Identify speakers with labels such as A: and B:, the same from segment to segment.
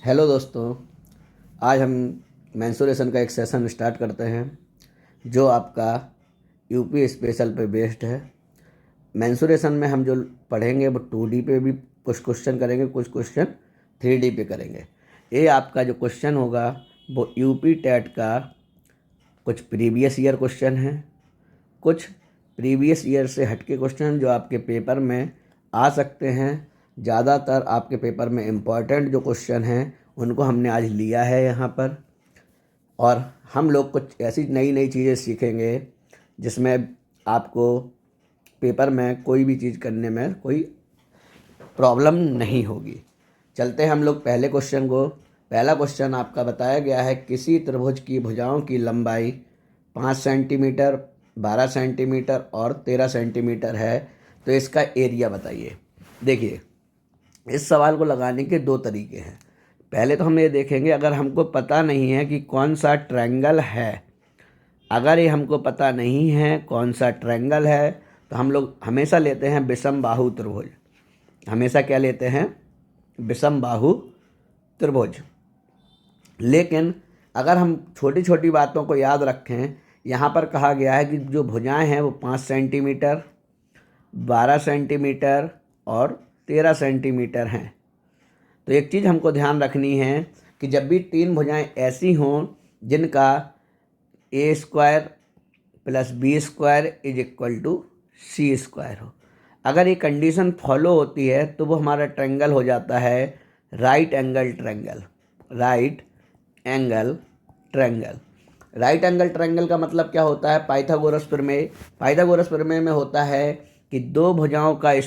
A: Hello दोस्तों। आज हम मेंसुरेशन का एक सेशन स्टार्ट करते हैं जो आपका यूपी स्पेशल पे बेस्ड है। मेंसुरेशन में हम जो पढ़ेंगे वो 2D पे भी कुछ क्वेश्चन करेंगे, कुछ क्वेश्चन 3D पे करेंगे। ये आपका जो क्वेश्चन होगा वो यूपी टेट का कुछ प्रीवियस ईयर क्वेश्चन है, कुछ प्रीवियस ईयर से हटके क्वेश्चन जो आपके पेपर में आ सकते हैं। ज़्यादातर आपके पेपर में इम्पॉर्टेंट जो क्वेश्चन हैं उनको हमने आज लिया है यहाँ पर, और हम लोग कुछ ऐसी नई नई चीज़ें सीखेंगे जिसमें आपको पेपर में कोई भी चीज़ करने में कोई प्रॉब्लम नहीं होगी। चलते हैं हम लोग पहले क्वेश्चन को। पहला क्वेश्चन आपका बताया गया है, किसी त्रिभुज की भुजाओं की लंबाई 5 सेंटीमीटर, 12 सेंटीमीटर और 13 सेंटीमीटर है, तो इसका एरिया बताइए। देखिए, इस सवाल को लगाने के दो तरीके हैं। पहले तो हम ये देखेंगे, अगर हमको पता नहीं है कि कौन सा ट्रायंगल है, अगर ये हमको पता नहीं है कौन सा ट्रायंगल है, तो हम लोग हमेशा लेते हैं विषम बाहु त्रिभुज। हमेशा क्या लेते हैं? विषम बाहु त्रिभुज। लेकिन अगर हम छोटी छोटी बातों को याद रखें, यहाँ पर कहा गया है कि जो भुजाएं हैं वो 5 सेंटीमीटर, 12 सेंटीमीटर और 13 सेंटीमीटर हैं। तो एक चीज़ हमको ध्यान रखनी है कि जब भी तीन भुजाएं ऐसी हों जिनका A square plus B square is equal to C square हो, अगर ये कंडीशन फॉलो होती है तो वो हमारा ट्रायंगल हो जाता है right angle triangle. Right angle triangle. Right angle triangle का मतलब क्या होता है? पाइथागोरस प्रमेय। पाइथागोरस प्रमेय में होता है कि दो भुजाओं का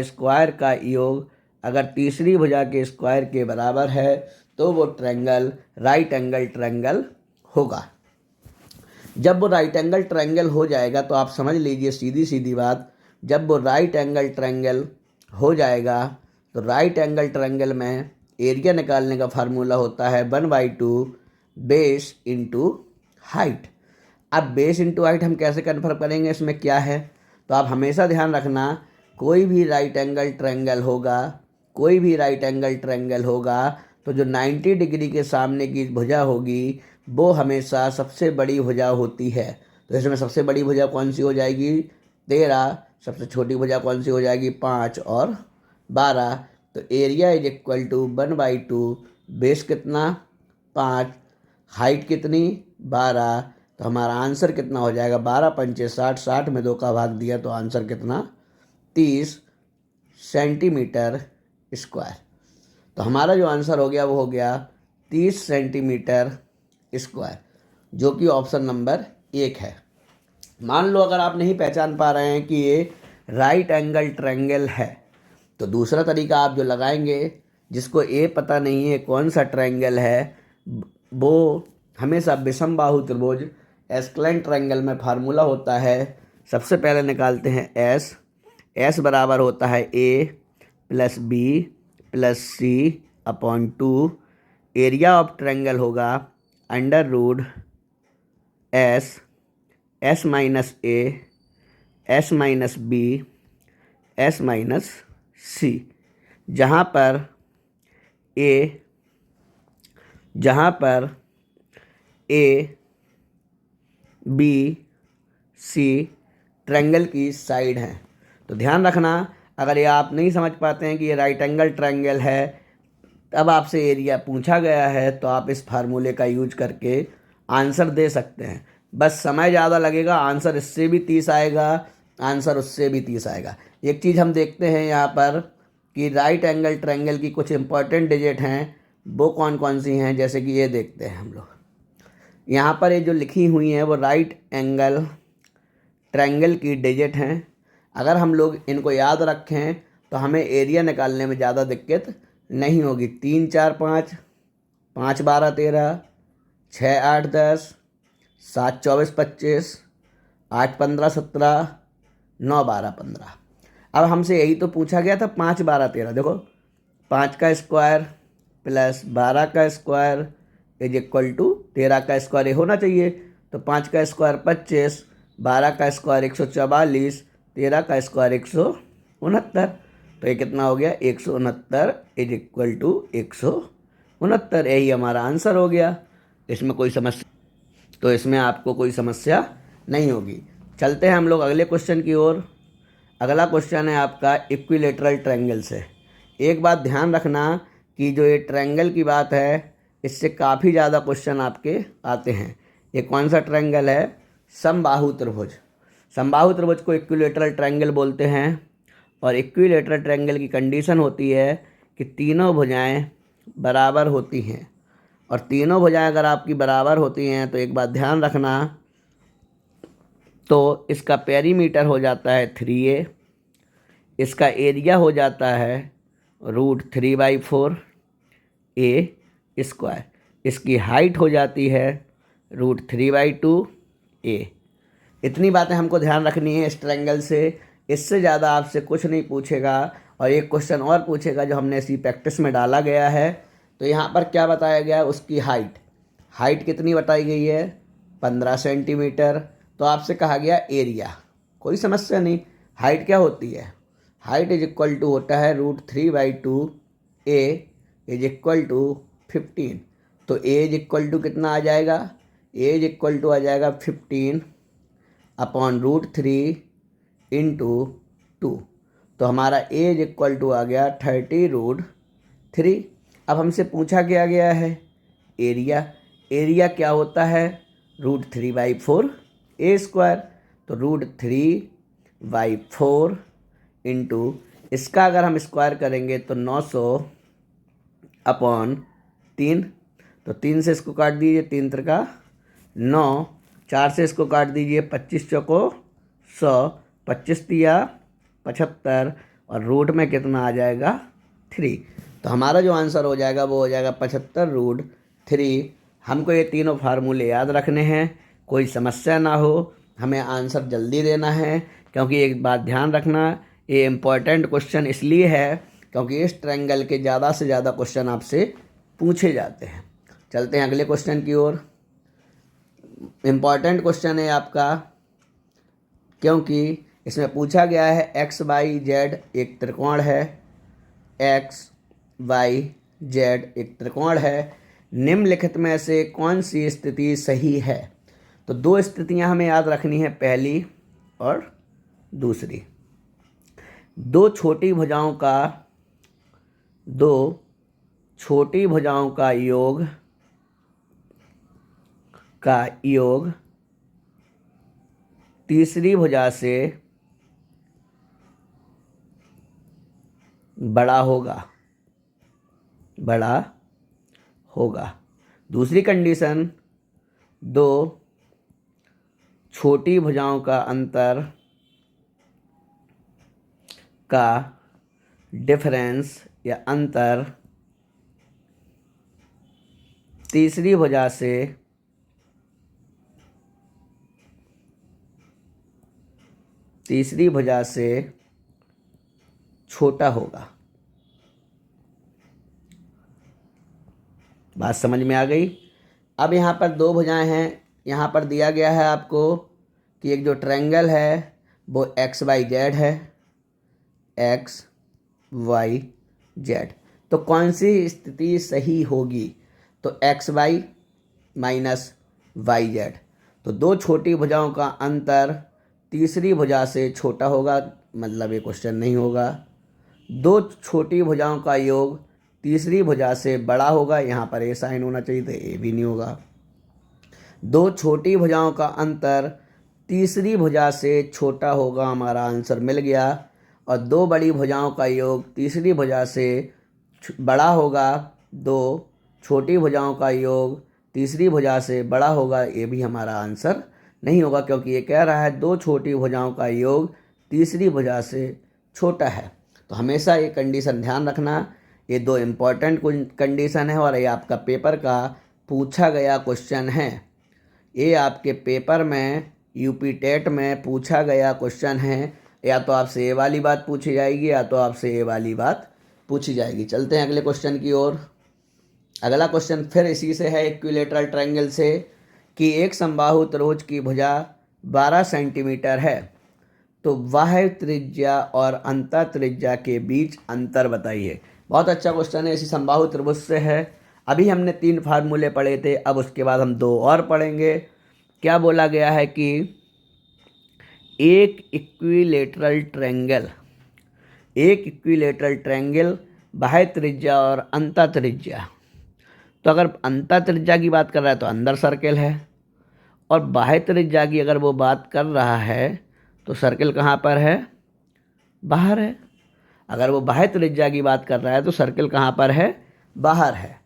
A: स्क्वायर का योग अगर तीसरी भुजा के स्क्वायर के बराबर है तो वो ट्रायंगल राइट एंगल ट्रायंगल होगा। जब वो राइट एंगल ट्रायंगल हो जाएगा तो आप समझ लीजिए, सीधी सीधी बात, जब वो राइट एंगल ट्रायंगल हो जाएगा तो राइट एंगल ट्रायंगल में एरिया निकालने का फार्मूला होता है 1/2 बेस इंटू हाइट। अब बेस इंटू हाइट हम कैसे कन्फर्म करेंगे, इसमें क्या है? तो आप हमेशा ध्यान रखना, कोई भी राइट एंगल ट्रायंगल होगा तो जो 90 डिग्री के सामने की भुजा होगी वो हमेशा सबसे बड़ी भुजा होती है। तो इसमें सबसे बड़ी भुजा कौन सी हो जाएगी? 13। सबसे छोटी भुजा कौन सी हो जाएगी? 5 और 12। तो area is equal to 1/2, base कितना? 5, हाइट कितनी? 12। तो हमारा आंसर कितना हो जाएगा? 12 पंचे 60, 60 में 2 का भाग दिया तो आंसर कितना? 30 सेंटीमीटर स्क्वायर। तो हमारा जो आंसर हो गया वो हो गया 30 सेंटीमीटर स्क्वायर, जो कि ऑप्शन नंबर 1 है। मान लो अगर आप नहीं पहचान पा रहे हैं कि ये राइट एंगल ट्रायंगल है, तो दूसरा तरीका आप जो लगाएंगे, जिसको ये पता नहीं है कौन सा ट्रायंगल है, वो हमेशा विषम बाहु त्रिभुज एस्केलेन ट्रायंगल में फार्मूला होता है। सबसे पहले निकालते हैं एस बराबर होता है A plus B plus C upon 2। Area of triangle होगा under root S minus A, S minus B, S minus C, जहाँ पर ए बी सी ट्रायंगल की साइड हैं। तो ध्यान रखना, अगर ये आप नहीं समझ पाते हैं कि ये राइट एंगल ट्रायंगल है, तब आपसे एरिया पूछा गया है, तो आप इस फार्मूले का यूज करके आंसर दे सकते हैं। बस समय ज़्यादा लगेगा, आंसर इससे भी 30 आएगा, आंसर उससे भी 30 आएगा। एक चीज़ हम देखते हैं यहाँ पर कि राइट एंगल ट्रायंगल की कुछ इंपॉर्टेंट डिजिट हैं, वो कौन कौन सी हैं, जैसे कि ये देखते हैं हम लोग। यहाँ पर ये जो लिखी हुई हैं वो राइट एंगल ट्रायंगल की डिजिट हैं। अगर हम लोग इनको याद रखें तो हमें एरिया निकालने में ज़्यादा दिक्कत नहीं होगी। 3 4 5, 5 12 13, 6 8 10, 7 24 25, 8 15 17, 9 12 15। अब हमसे यही तो पूछा गया था, 5 12 13। देखो, 5 का स्क्वायर प्लस 12 का स्क्वायर इज इक्वल टू 13 का स्क्वायर, ये होना चाहिए। तो 5 का स्क्वायर 25, 12 का स्क्वायर 144, 13 का स्क्वायर 169। तो ये कितना हो गया 169 इज इक्वल टू 169, यही हमारा आंसर हो गया। इसमें कोई समस्या, तो इसमें आपको कोई समस्या नहीं होगी। चलते हैं हम लोग अगले क्वेश्चन की ओर। अगला क्वेश्चन है आपका इक्विलेटरल ट्रायंगल से। एक बात ध्यान रखना कि जो ये ट्रायंगल की बात है, इससे काफ़ी ज़्यादा क्वेश्चन आपके आते हैं। ये कौन सा ट्रायंगल है? समबाहु त्रिभुज। समबाहु त्रिभुज को इक्विलेटरल ट्रायंगल बोलते हैं। और इक्विलेटरल ट्रायंगल की कंडीशन होती है कि तीनों भुजाएं बराबर होती हैं। और तीनों भुजाएं अगर आपकी बराबर होती हैं तो एक बात ध्यान रखना, तो इसका पेरीमीटर हो जाता है 3a, इसका एरिया हो जाता है √3/4 a स्क्वायर, इसकी हाइट हो जाती है √3/2 a। इतनी बातें हमको ध्यान रखनी है इस ट्रायंगल से। इससे ज़्यादा आपसे कुछ नहीं पूछेगा। और एक क्वेश्चन और पूछेगा जो हमने इसी प्रैक्टिस में डाला गया है। तो यहाँ पर क्या बताया गया है? उसकी हाइट कितनी बताई गई है? 15 सेंटीमीटर। तो आपसे कहा गया एरिया, कोई समस्या नहीं। हाइट क्या होती है? हाइट इज इक्वल टू होता है √3/2 a इज इक्वल टू 15। तो a इज इक्वल टू कितना आ जाएगा? a इज इक्वल टू आ जाएगा 15 अपॉन √3 इंटू 2। तो हमारा a इज इक्वल टू आ गया 30√3। अब हमसे पूछा क्या गया है? एरिया क्या होता है? √3/4 a स्क्वायर। तो √3/4 इंटू इसका अगर हम स्क्वायर करेंगे तो 900 अपॉन 3। तो 3 से इसको काट दीजिए, 3 त्रिका 9, 4 से इसको काट दीजिए, 25 चौको 100, 25 दिया 75, और रूट में कितना आ जाएगा? 3। तो हमारा जो आंसर हो जाएगा वो हो जाएगा 75√3। हमको ये तीनों फार्मूले याद रखने हैं, कोई समस्या ना हो, हमें आंसर जल्दी देना है। क्योंकि एक बात ध्यान रखना, ये इम्पॉर्टेंट क्वेश्चन इसलिए है क्योंकि इस ट्रायंगल के ज़्यादा से ज़्यादा क्वेश्चन आपसे पूछे जाते हैं। चलते हैं अगले क्वेश्चन की ओर। इम्पॉर्टेंट क्वेश्चन है आपका, क्योंकि इसमें पूछा गया है XYZ एक त्रिकोण है। XYZ एक त्रिकोण है, निम्नलिखित में से कौन सी स्थिति सही है? तो दो स्थितियां हमें याद रखनी है, पहली और दूसरी। दो छोटी भुजाओं का योग तीसरी भुजा से बड़ा होगा। दूसरी कंडीशन, दो छोटी भुजाओं का अंतर का डिफरेंस या अंतर तीसरी भुजा से छोटा होगा। बात समझ में आ गई? अब यहाँ पर दो भुजाएं हैं। यहाँ पर दिया गया है आपको कि एक जो ट्रायंगल है वो XYZ है, XYZ। तो कौन सी स्थिति सही होगी? तो XY माइनस YZ। तो दो छोटी भुजाओं का अंतर तीसरी भुजा से छोटा होगा, मतलब ये क्वेश्चन नहीं होगा। दो छोटी भुजाओं का योग तीसरी भुजा से बड़ा होगा, यहाँ पर ए साइन होना चाहिए तो ए भी नहीं होगा। दो छोटी भुजाओं का अंतर तीसरी भुजा से छोटा होगा, हमारा आंसर मिल गया। और दो बड़ी भुजाओं का योग तीसरी भुजा से बड़ा होगा, दो छोटी भुजाओं का योग तीसरी भुजा से बड़ा होगा, ये भी हमारा आंसर नहीं होगा, क्योंकि ये कह रहा है दो छोटी भुजाओं का योग तीसरी भुजा से छोटा है। तो हमेशा ये कंडीशन ध्यान रखना, ये दो इम्पॉर्टेंट कंडीशन है और ये आपका पेपर का पूछा गया क्वेश्चन है। ये आपके पेपर में यूपी टेट में पूछा गया क्वेश्चन है। या तो आपसे ये वाली बात पूछी जाएगी या तो आपसे ये वाली बात पूछी जाएगी। चलते हैं अगले क्वेश्चन की ओर। अगला क्वेश्चन फिर इसी से है, इक्विलेटरल ट्रायंगल से, कि एक समबाहु त्रिभुज की भुजा 12 सेंटीमीटर है तो बाह्य त्रिज्या और अंतः त्रिज्या के बीच अंतर बताइए। बहुत अच्छा क्वेश्चन है, इसी समबाहु त्रिभुज से है। अभी हमने 3 फार्मूले पढ़े थे, अब उसके बाद हम 2 और पढ़ेंगे। क्या बोला गया है कि एक इक्विलेटरल ट्रायंगल बाह्य त्रिज्या और अंतः त्रिज्या, तो अगर अंतः त्रिज्या की बात कर रहा है तो अंदर सर्कल है, और बाह्य त्रिज्या की अगर वो बात कर रहा है तो सर्कल कहाँ पर है, बाहर है। अगर वो बाह्य त्रिज्या की बात कर रहा है तो सर्कल कहाँ पर है, बाहर है।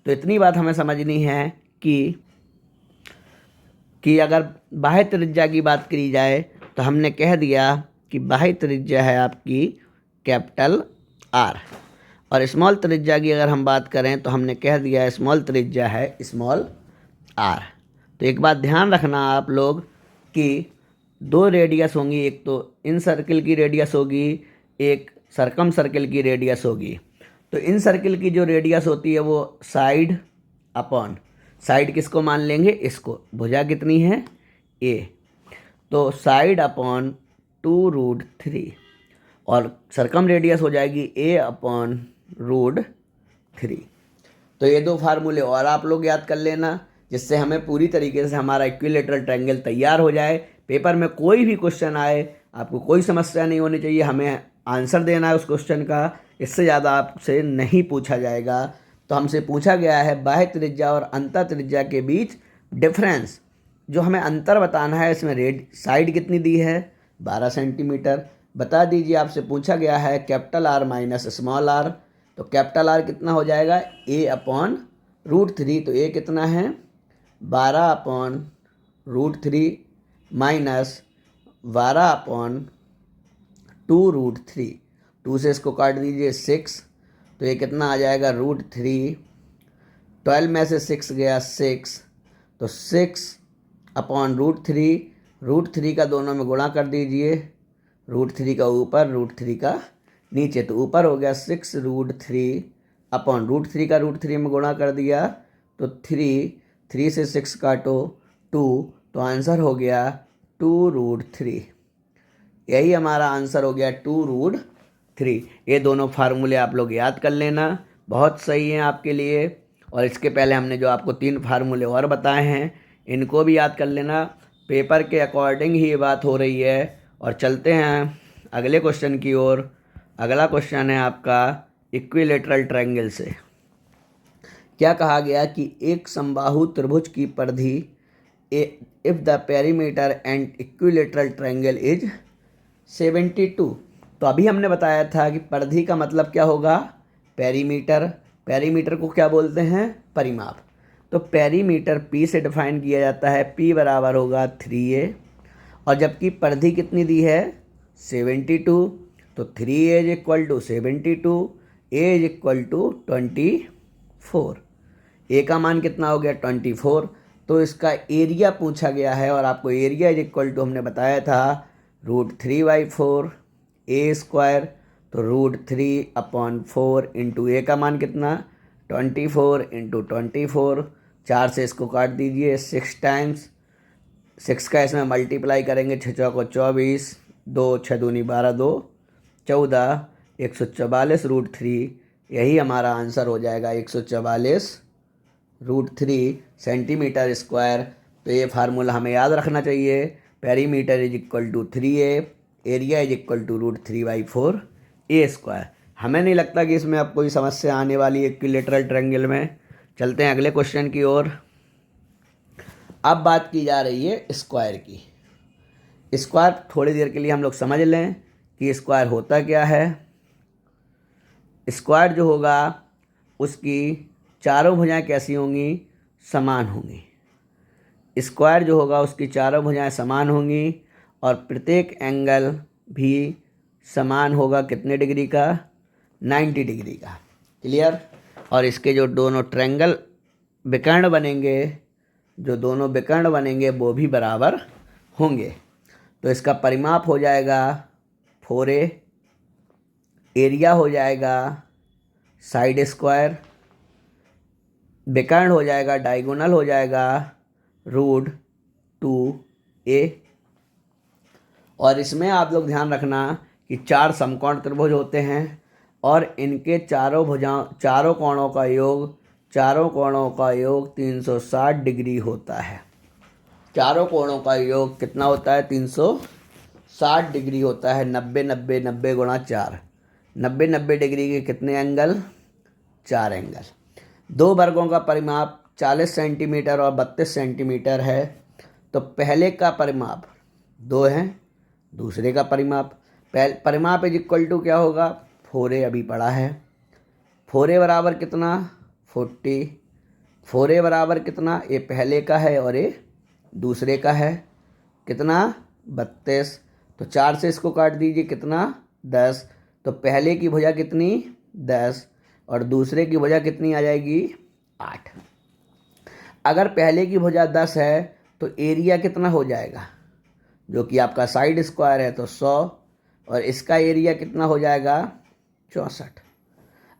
A: तो इतनी बात हमें समझनी है कि अगर बाह्य त्रिज्या की बात करी जाए तो हमने कह दिया कि बाह्य त्रिज्या है आपकी कैपिटल आर, और स्मॉल त्रिज्या की अगर हम बात करें तो हमने कह दिया स्मॉल त्रिज्या है स्मॉल आर। तो एक बात ध्यान रखना आप लोग कि 2 रेडियस होंगी, एक तो इन सर्कल की रेडियस होगी, एक सरकम सर्कल की रेडियस होगी। तो इन सर्कल की जो रेडियस होती है वो साइड अपॉन साइड किसको मान लेंगे, इसको। भुजा कितनी है, ए, तो साइड अपॉन 2√3, और सरकम रेडियस हो जाएगी ए अपॉन √3। तो ये 2 फार्मूले और आप लोग याद कर लेना, जिससे हमें पूरी तरीके से हमारा इक्विलेटरल ट्रायंगल तैयार हो जाए। पेपर में कोई भी क्वेश्चन आए, आपको कोई समस्या नहीं होनी चाहिए, हमें आंसर देना है उस क्वेश्चन का, इससे ज़्यादा आपसे नहीं पूछा जाएगा। तो हमसे पूछा गया है बाह्य त्रिज्या और अंतः त्रिज्या के बीच डिफरेंस, जो हमें अंतर बताना है। इसमें साइड कितनी दी है, 12 सेंटीमीटर। बता दीजिए, आपसे पूछा गया है capital R minus small R, तो कैपिटल आर कितना हो जाएगा, ए अपॉन √3। तो ए कितना है, 12 अपॉन √3 माइनस 12 अपॉन 2√3। 2 से इसको काट दीजिए 6, तो ये कितना आ जाएगा, √3। 12 में से 6 गया 6, तो 6 अपॉन √3। √3 का दोनों में गुणा कर दीजिए, √3 का ऊपर √3 का नीचे, तो ऊपर हो गया 6√3 अपॉन √3 का √3 में गुणा कर दिया, तो 3 से 6 काटो 2, तो आंसर हो गया 2√3। यही हमारा आंसर हो गया 2√3। ये दोनों फार्मूले आप लोग याद कर लेना, बहुत सही हैं आपके लिए। और इसके पहले हमने जो आपको 3 फार्मूले और बताए हैं, इनको भी याद कर लेना। पेपर के अकॉर्डिंग ही ये बात हो रही है। और चलते हैं अगले क्वेश्चन की ओर। अगला क्वेश्चन है आपका इक्विलेटरल ट्रायंगल से। क्या कहा गया कि एक समबाहु त्रिभुज की परिधि if the perimeter and equilateral triangle is 72। तो अभी हमने बताया था कि परिधि का मतलब क्या होगा, पेरीमीटर। पेरीमीटर को क्या बोलते हैं, परिमाप। तो पेरीमीटर पी से डिफाइन किया जाता है, पी बराबर होगा 3a, और जबकि परिधि कितनी दी है, 72, तो 3a is equal to 72, a is equal to 24। A का मान कितना हो गया, 24। तो इसका एरिया पूछा गया है, और आपको एरिया इज इक्वल टू हमने बताया था √3/4 ए स्क्वायर, तो √3 अपॉन 4 इंटू ए का मान कितना, 24 इंटू 24। 4 से इसको काट दीजिए 6 टाइम्स, 6 का इसमें मल्टीप्लाई करेंगे, 6 चौको 24, 2 6 दूनी 12, 2 14, 144 √3। यही हमारा आंसर हो जाएगा 144 √3 सेंटीमीटर स्क्वायर। तो ये फार्मूला हमें याद रखना चाहिए, perimeter is equal to 3a, area is equal to √3/4 A square. हमें नहीं लगता कि इसमें अब कोई समस्या आने वाली है इक्विलेटरल ट्रायंगल में। चलते हैं अगले क्वेश्चन की ओर। अब बात की जा रही है स्क्वायर की। स्क्वायर थोड़ी देर के लिए हम लोग समझ लें कि स्क्वायर होता क्या है। स्क्वायर जो होगा उसकी चारों भुजाएं कैसी होंगी, समान होंगी। स्क्वायर जो होगा उसकी चारों भुजाएं समान होंगी, और प्रत्येक एंगल भी समान होगा, कितने डिग्री का, 90 डिग्री का। क्लियर। और इसके जो दोनों ट्रायंगल विकर्ण बनेंगे, जो दोनों विकर्ण बनेंगे वो भी बराबर होंगे। तो इसका परिमाप हो जाएगा 4a, एरिया हो जाएगा साइड स्क्वायर, विकर्ण हो जाएगा, डायगोनल हो जाएगा √2a, और इसमें आप लोग ध्यान रखना कि 4 समकोण त्रिभुज होते हैं और इनके चारों कोणों का योग 360 डिग्री होता है। चारों कोणों का योग कितना होता है? 360 डिग्री होता है। 90 90 90 गुणा 4, 90 90 डिग्री के कितने एंगल? 4 एंगल। दो वर्गों का परिमाप 40 सेंटीमीटर और 32 सेंटीमीटर है। तो पहले का परिमाप 2 है, दूसरे का परिमाप इज इक्वल टू क्या होगा? 4a अभी पढ़ा है। 4a बराबर कितना? 40। 4a बराबर कितना? ये पहले का है और ये दूसरे का है। कितना? 32। तो 4 से इसको काट दीजिए, कितना? 10। तो पहले की भुजा कितनी? 10 और दूसरे की भुजा कितनी आ जाएगी? 8। अगर पहले की भुजा 10 है तो एरिया कितना हो जाएगा? जो कि आपका साइड स्क्वायर है तो 100, और इसका एरिया कितना हो जाएगा? 64।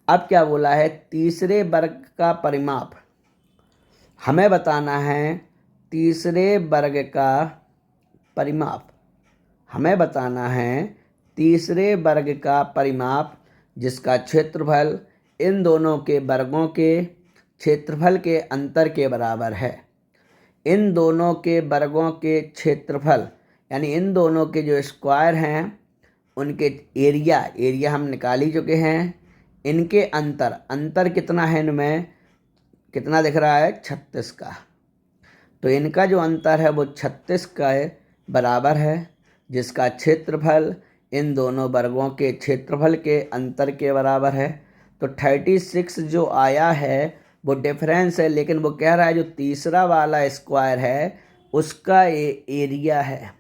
A: अब क्या बोला है? तीसरे वर्ग का परिमाप हमें बताना है। तीसरे वर्ग का परिमाप हमें बताना है। तीसरे वर्ग का परिमाप जिसका क्षेत्रफल इन दोनों के वर्गों के क्षेत्रफल के अंतर के बराबर है। इन दोनों के वर्गों के क्षेत्रफल यानी इन दोनों के जो स्क्वायर हैं उनके एरिया हम निकाल ही चुके हैं। इनके अंतर कितना है? इनमें कितना दिख रहा है? 36 का। तो इनका जो अंतर है वो 36 का बराबर है, जिसका क्षेत्रफल इन दोनों वर्गों के क्षेत्रफल के अंतर के बराबर है। तो 36 जो आया है वो डिफरेंस है, लेकिन वो कह रहा है जो तीसरा वाला स्क्वायर है उसका एरिया है।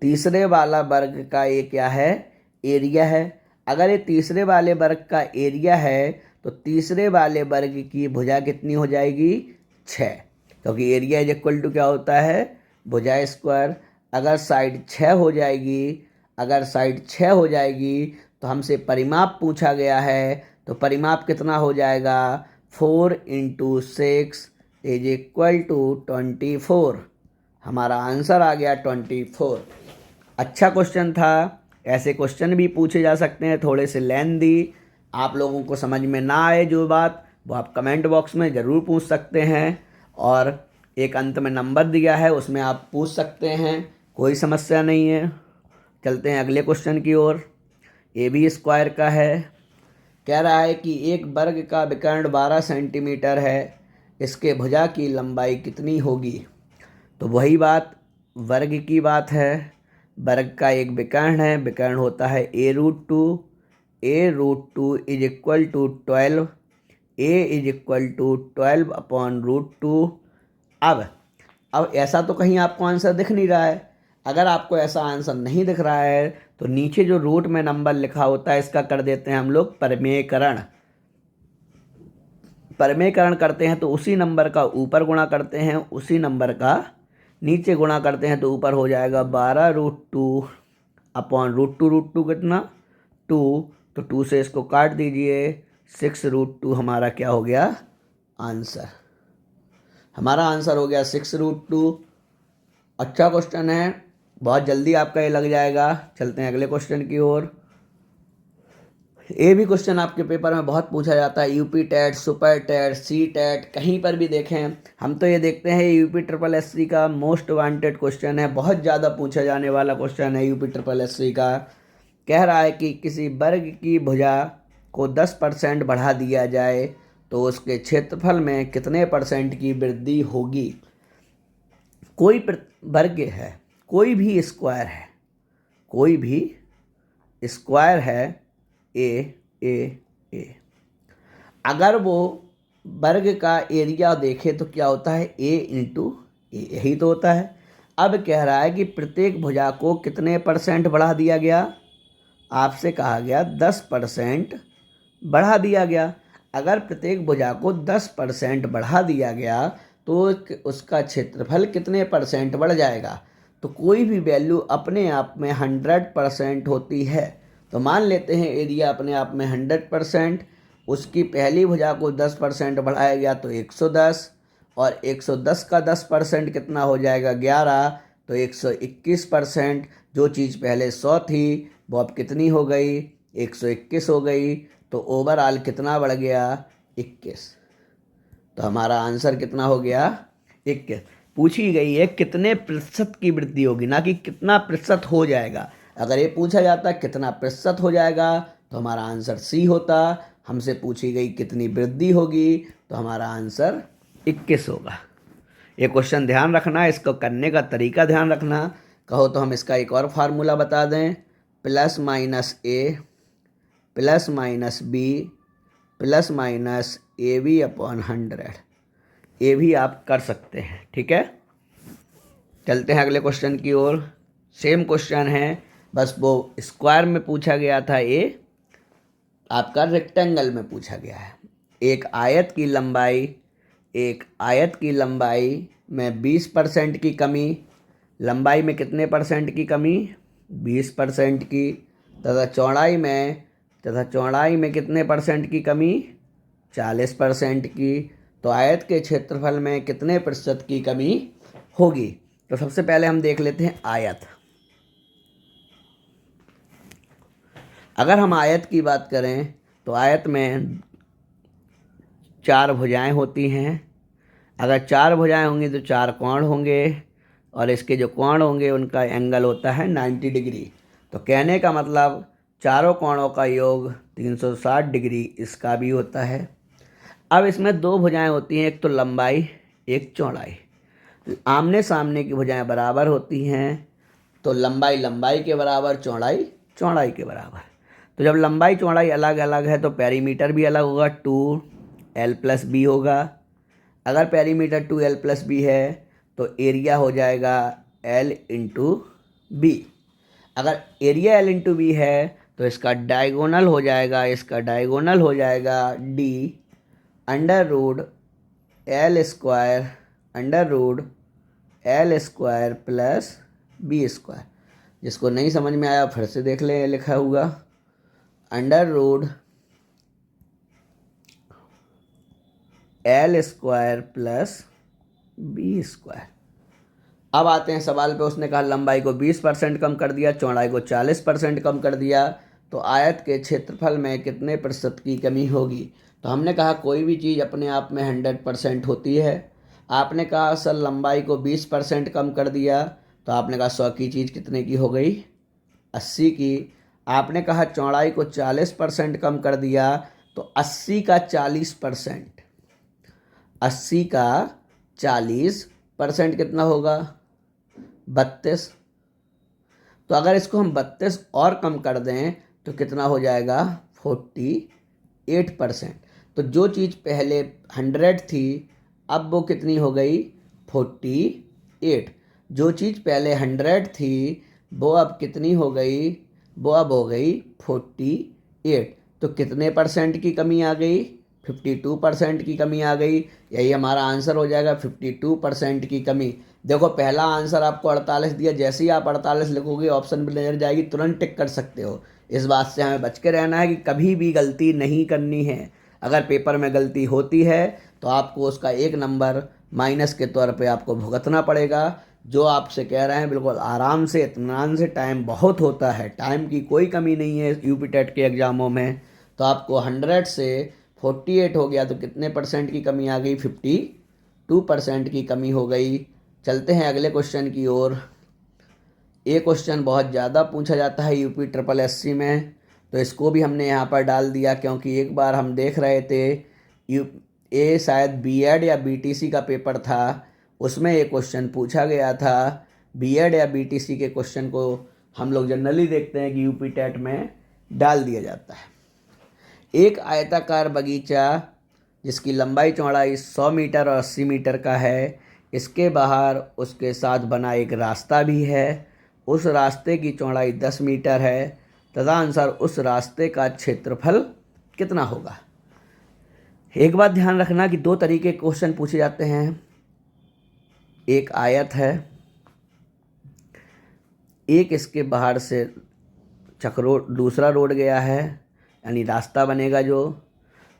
A: तीसरे वाला वर्ग का ये क्या है? एरिया है। अगर ये तीसरे वाले वर्ग का एरिया है तो तीसरे वाले वर्ग की भुजा कितनी हो जाएगी? 6, क्योंकि एरिया इज इक्वल टू क्या होता है? भुजा स्क्वायर। अगर साइड 6 हो जाएगी तो हमसे परिमाप पूछा गया है, तो परिमाप कितना हो जाएगा? 4 × 6 इज इक्वल टू 24। हमारा आंसर आ गया 24। अच्छा क्वेश्चन था। ऐसे क्वेश्चन भी पूछे जा सकते हैं, थोड़े से लेंथी। आप लोगों को समझ में ना आए जो बात, वो आप कमेंट बॉक्स में ज़रूर पूछ सकते हैं, और एक अंत में नंबर दिया है उसमें आप पूछ सकते हैं, कोई समस्या नहीं है। चलते हैं अगले क्वेश्चन की ओर। ये भी स्क्वायर का है। कह रहा है कि एक वर्ग का विकर्ण 12 सेंटीमीटर है, इसके भुजा की लंबाई कितनी होगी? तो वही बात वर्ग की बात है। वर्ग का एक विकर्ण है, विकर्ण होता है a√2। a√2 is equal to 12। a is equal to 12 upon √2। अब ऐसा तो कहीं आपको आंसर दिख नहीं रहा है। अगर आपको ऐसा आंसर नहीं दिख रहा है तो नीचे जो रूट में नंबर लिखा होता है इसका कर देते हैं हम लोग परिमेयकरण। परिमेयकरण करते हैं तो उसी नंबर का ऊपर गुणा करते हैं, उसी नंबर का नीचे गुणा करते हैं, तो ऊपर हो जाएगा 12√2 अपॉन √2 कितना? 2। तो 2 से इसको काट दीजिए, 6√2 हमारा क्या हो गया? आंसर। हमारा आंसर हो गया 6√2। अच्छा क्वेश्चन है, बहुत जल्दी आपका ये लग जाएगा। चलते हैं अगले क्वेश्चन की ओर। ये भी क्वेश्चन आपके पेपर में बहुत पूछा जाता है। UP TET, super TET, C TET, कहीं पर भी देखें हम तो ये देखते हैं यूपी SSSC का मोस्ट वांटेड क्वेश्चन है, बहुत ज़्यादा पूछा जाने वाला क्वेश्चन है यूपी SSSC का। कह रहा है कि किसी वर्ग की भुजा को 10% बढ़ा दिया जाए तो उसके क्षेत्रफल में कितने % की वृद्धि होगी? कोई वर्ग है, कोई भी स्क्वायर है ए, अगर वो वर्ग का एरिया देखे तो क्या होता है? a × a, यही तो होता है। अब कह रहा है कि प्रत्येक भुजा को कितने % बढ़ा दिया गया? आपसे कहा गया 10% बढ़ा दिया गया। अगर प्रत्येक भुजा को 10% बढ़ा दिया गया तो उसका क्षेत्रफल कितने % बढ़ जाएगा? तो कोई भी वैल्यू अपने आप में 100% होती है। तो मान लेते हैं एरिया अपने आप में 100%, उसकी पहली भुजा को 10% बढ़ाया गया तो 110, और 110 का 10% कितना हो जाएगा? 11। तो 121%। जो चीज़ पहले 100 थी वो अब कितनी हो गई, 121 हो गई। तो ओवरऑल कितना बढ़ गया, 21। तो हमारा आंसर कितना हो गया, 21। पूछी गई है कितने प्रतिशत की वृद्धि होगी, ना कि कितना प्रतिशत हो जाएगा। अगर ये पूछा जाता कितना प्रतिशत हो जाएगा तो हमारा आंसर सी होता। हमसे पूछी गई कितनी वृद्धि होगी तो हमारा आंसर 21 होगा। ये क्वेश्चन ध्यान रखना, इसको करने का तरीका ध्यान रखना। कहो तो हम इसका एक और फार्मूला बता दें, plus minus A plus minus B plus minus A B upon 100। ये भी आप कर सकते हैं, ठीक है। चलते हैं अगले क्वेश्चन की ओर। सेम क्वेश्चन है, बस वो स्क्वायर में पूछा गया था, ये आपका रेक्टेंगल में पूछा गया है। एक आयत की लंबाई में 20% की कमी, लंबाई में कितने परसेंट की कमी, 20% की, तथा चौड़ाई में कितने परसेंट की कमी, 40% की। तो आयत के क्षेत्रफल में कितने प्रतिशत की कमी होगी। तो सबसे पहले हम देख लेते हैं आयत। अगर हम आयत की बात करें तो आयत में 4 भुजाएं होती हैं। अगर 4 भुजाएं होंगी तो 4 कोण होंगे, और इसके जो कोण होंगे उनका एंगल होता है 90 डिग्री। तो कहने का मतलब चारों कोणों का योग 360 डिग्री इसका भी होता है। अब इसमें 2 भुजाएं होती हैं, एक तो लंबाई एक चौड़ाई। आमने सामने की भुजाएं बराबर होती हैं, तो लंबाई लंबाई के बराबर, चौड़ाई चौड़ाई के बराबर। तो जब लंबाई चौड़ाई अलग अलग है तो पेरीमीटर भी अलग होगा, 2l+b होगा। अगर पेरीमीटर 2l+b है तो एरिया हो जाएगा l इंटू बी। अगर एरिया l इंटू बी है तो इसका डायगोनल हो जाएगा d under root plus B square. जिसको नहीं समझ में आया फिर से देख लें, लिखा हुआ under root l² plus b²। अब आते हैं सवाल पे। उसने कहा लंबाई को 20% कम कर दिया, चौड़ाई को 40% कम कर दिया, तो आयत के क्षेत्रफल में कितने प्रतिशत की कमी होगी। तो हमने कहा कोई भी चीज़ अपने आप में 100% होती है। आपने कहा सर लंबाई को 20% कम कर दिया, तो आपने कहा 100 की चीज़ कितने की हो गई, 80 की। आपने कहा चौड़ाई को 40% कम कर दिया, तो 80 का 40%, 80 का 40% कितना होगा, 32। तो अगर इसको हम 32 और कम कर दें तो कितना हो जाएगा, 48%। तो जो चीज़ पहले 100 थी अब वो कितनी हो गई, 48। जो चीज़ पहले 100 थी वो अब कितनी हो गई, वो अब हो गई 48। तो कितने परसेंट की कमी आ गई, 52% की कमी आ गई। यही हमारा आंसर हो जाएगा, 52% की कमी। देखो पहला आंसर आपको 48 दिया, जैसे ही आप 48 लिखोगे ऑप्शन भी नजर जाएगी, तुरंत टिक कर सकते हो। इस बात से हमें बच के रहना है कि कभी भी गलती नहीं करनी है। अगर पेपर में गलती होती है तो आपको उसका 1 नंबर माइनस के तौर पे आपको भुगतना पड़ेगा। जो आपसे कह रहे हैं बिल्कुल आराम से, इत्मीनान से, टाइम बहुत होता है, टाइम की कोई कमी नहीं है यूपी टेट के एग्ज़ामों में। तो आपको 100 से 48 हो गया तो कितने परसेंट की कमी आ गई, 52% की कमी हो गई। चलते हैं अगले क्वेश्चन की ओर। ये क्वेश्चन बहुत ज़्यादा पूछा जाता है यूपी SSSC में, तो इसको भी हमने यहाँ पर डाल दिया, क्योंकि एक बार हम देख रहे थे ये शायद बीएड या बीटीसी का पेपर था, उसमें ये क्वेश्चन पूछा गया था। बीएड या बीटीसी के क्वेश्चन को हम लोग जनरली देखते हैं कि यूपी टेट में डाल दिया जाता है। एक आयताकार बगीचा जिसकी लंबाई चौड़ाई 100 मीटर और 80 मीटर का है, इसके बाहर उसके साथ बना एक रास्ता भी है। उस रास्ते की चौड़ाई 10 मीटर है, तदनुसार उस रास्ते का क्षेत्रफल कितना होगा। एक बात ध्यान रखना कि 2 तरीके के क्वेश्चन पूछे जाते हैं। एक आयत है, एक इसके बाहर से दूसरा रोड गया है, यानी रास्ता बनेगा जो।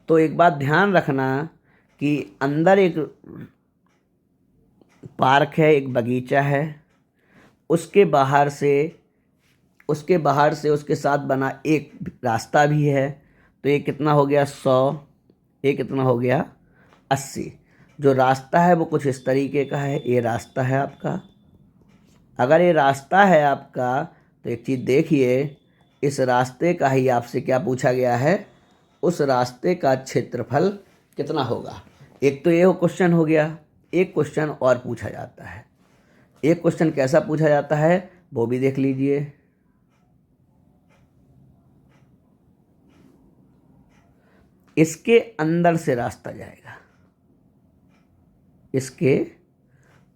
A: तो एक बात ध्यान रखना कि अंदर एक पार्क है, एक बगीचा है, उसके बाहर से उसके साथ बना एक रास्ता भी है, तो ये कितना हो गया 100, ये कितना हो गया 80। जो रास्ता है वो कुछ इस तरीके का है, ये रास्ता है आपका। अगर ये रास्ता है आपका तो एक चीज़ देखिए, इस रास्ते का ही आपसे क्या पूछा गया है, उस रास्ते का क्षेत्रफल कितना होगा। एक तो ये क्वेश्चन हो गया। एक क्वेश्चन और पूछा जाता है। एक क्वेश्चन कैसा पूछा जाता है वो भी देख लीजिए। इसके अंदर से रास्ता जाएगा, इसके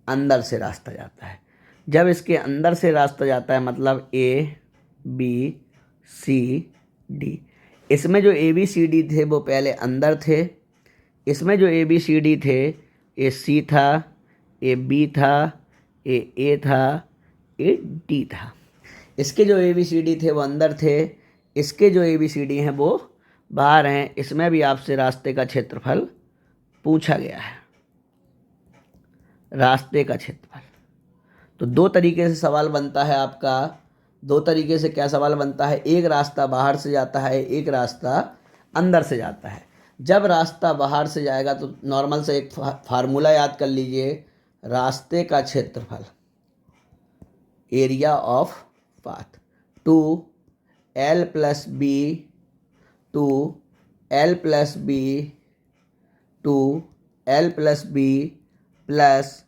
A: अंदर से रास्ता जाता है। जब इसके अंदर से रास्ता जाता है मतलब A B C D, इसमें जो A B C D थे वो पहले अंदर थे। इसमें जो A B C D थे, ये C था, ये B था, ये A था, ये D था। इसके जो A B C D थे वो अंदर थे, इसके जो A B C D हैं वो बाहर हैं। इसमें भी आपसे रास्ते का क्षेत्रफल पूछा गया है, रास्ते का क्षेत्रफल। तो दो तरीके से सवाल बनता है आपका। दो तरीके से क्या सवाल बनता है, एक रास्ता बाहर से जाता है, एक रास्ता अंदर से जाता है। जब रास्ता बाहर से जाएगा तो नॉर्मल से एक फार्मूला याद कर लीजिए, रास्ते का क्षेत्रफल, area of path, two L plus B, two L plus B, two L plus B plus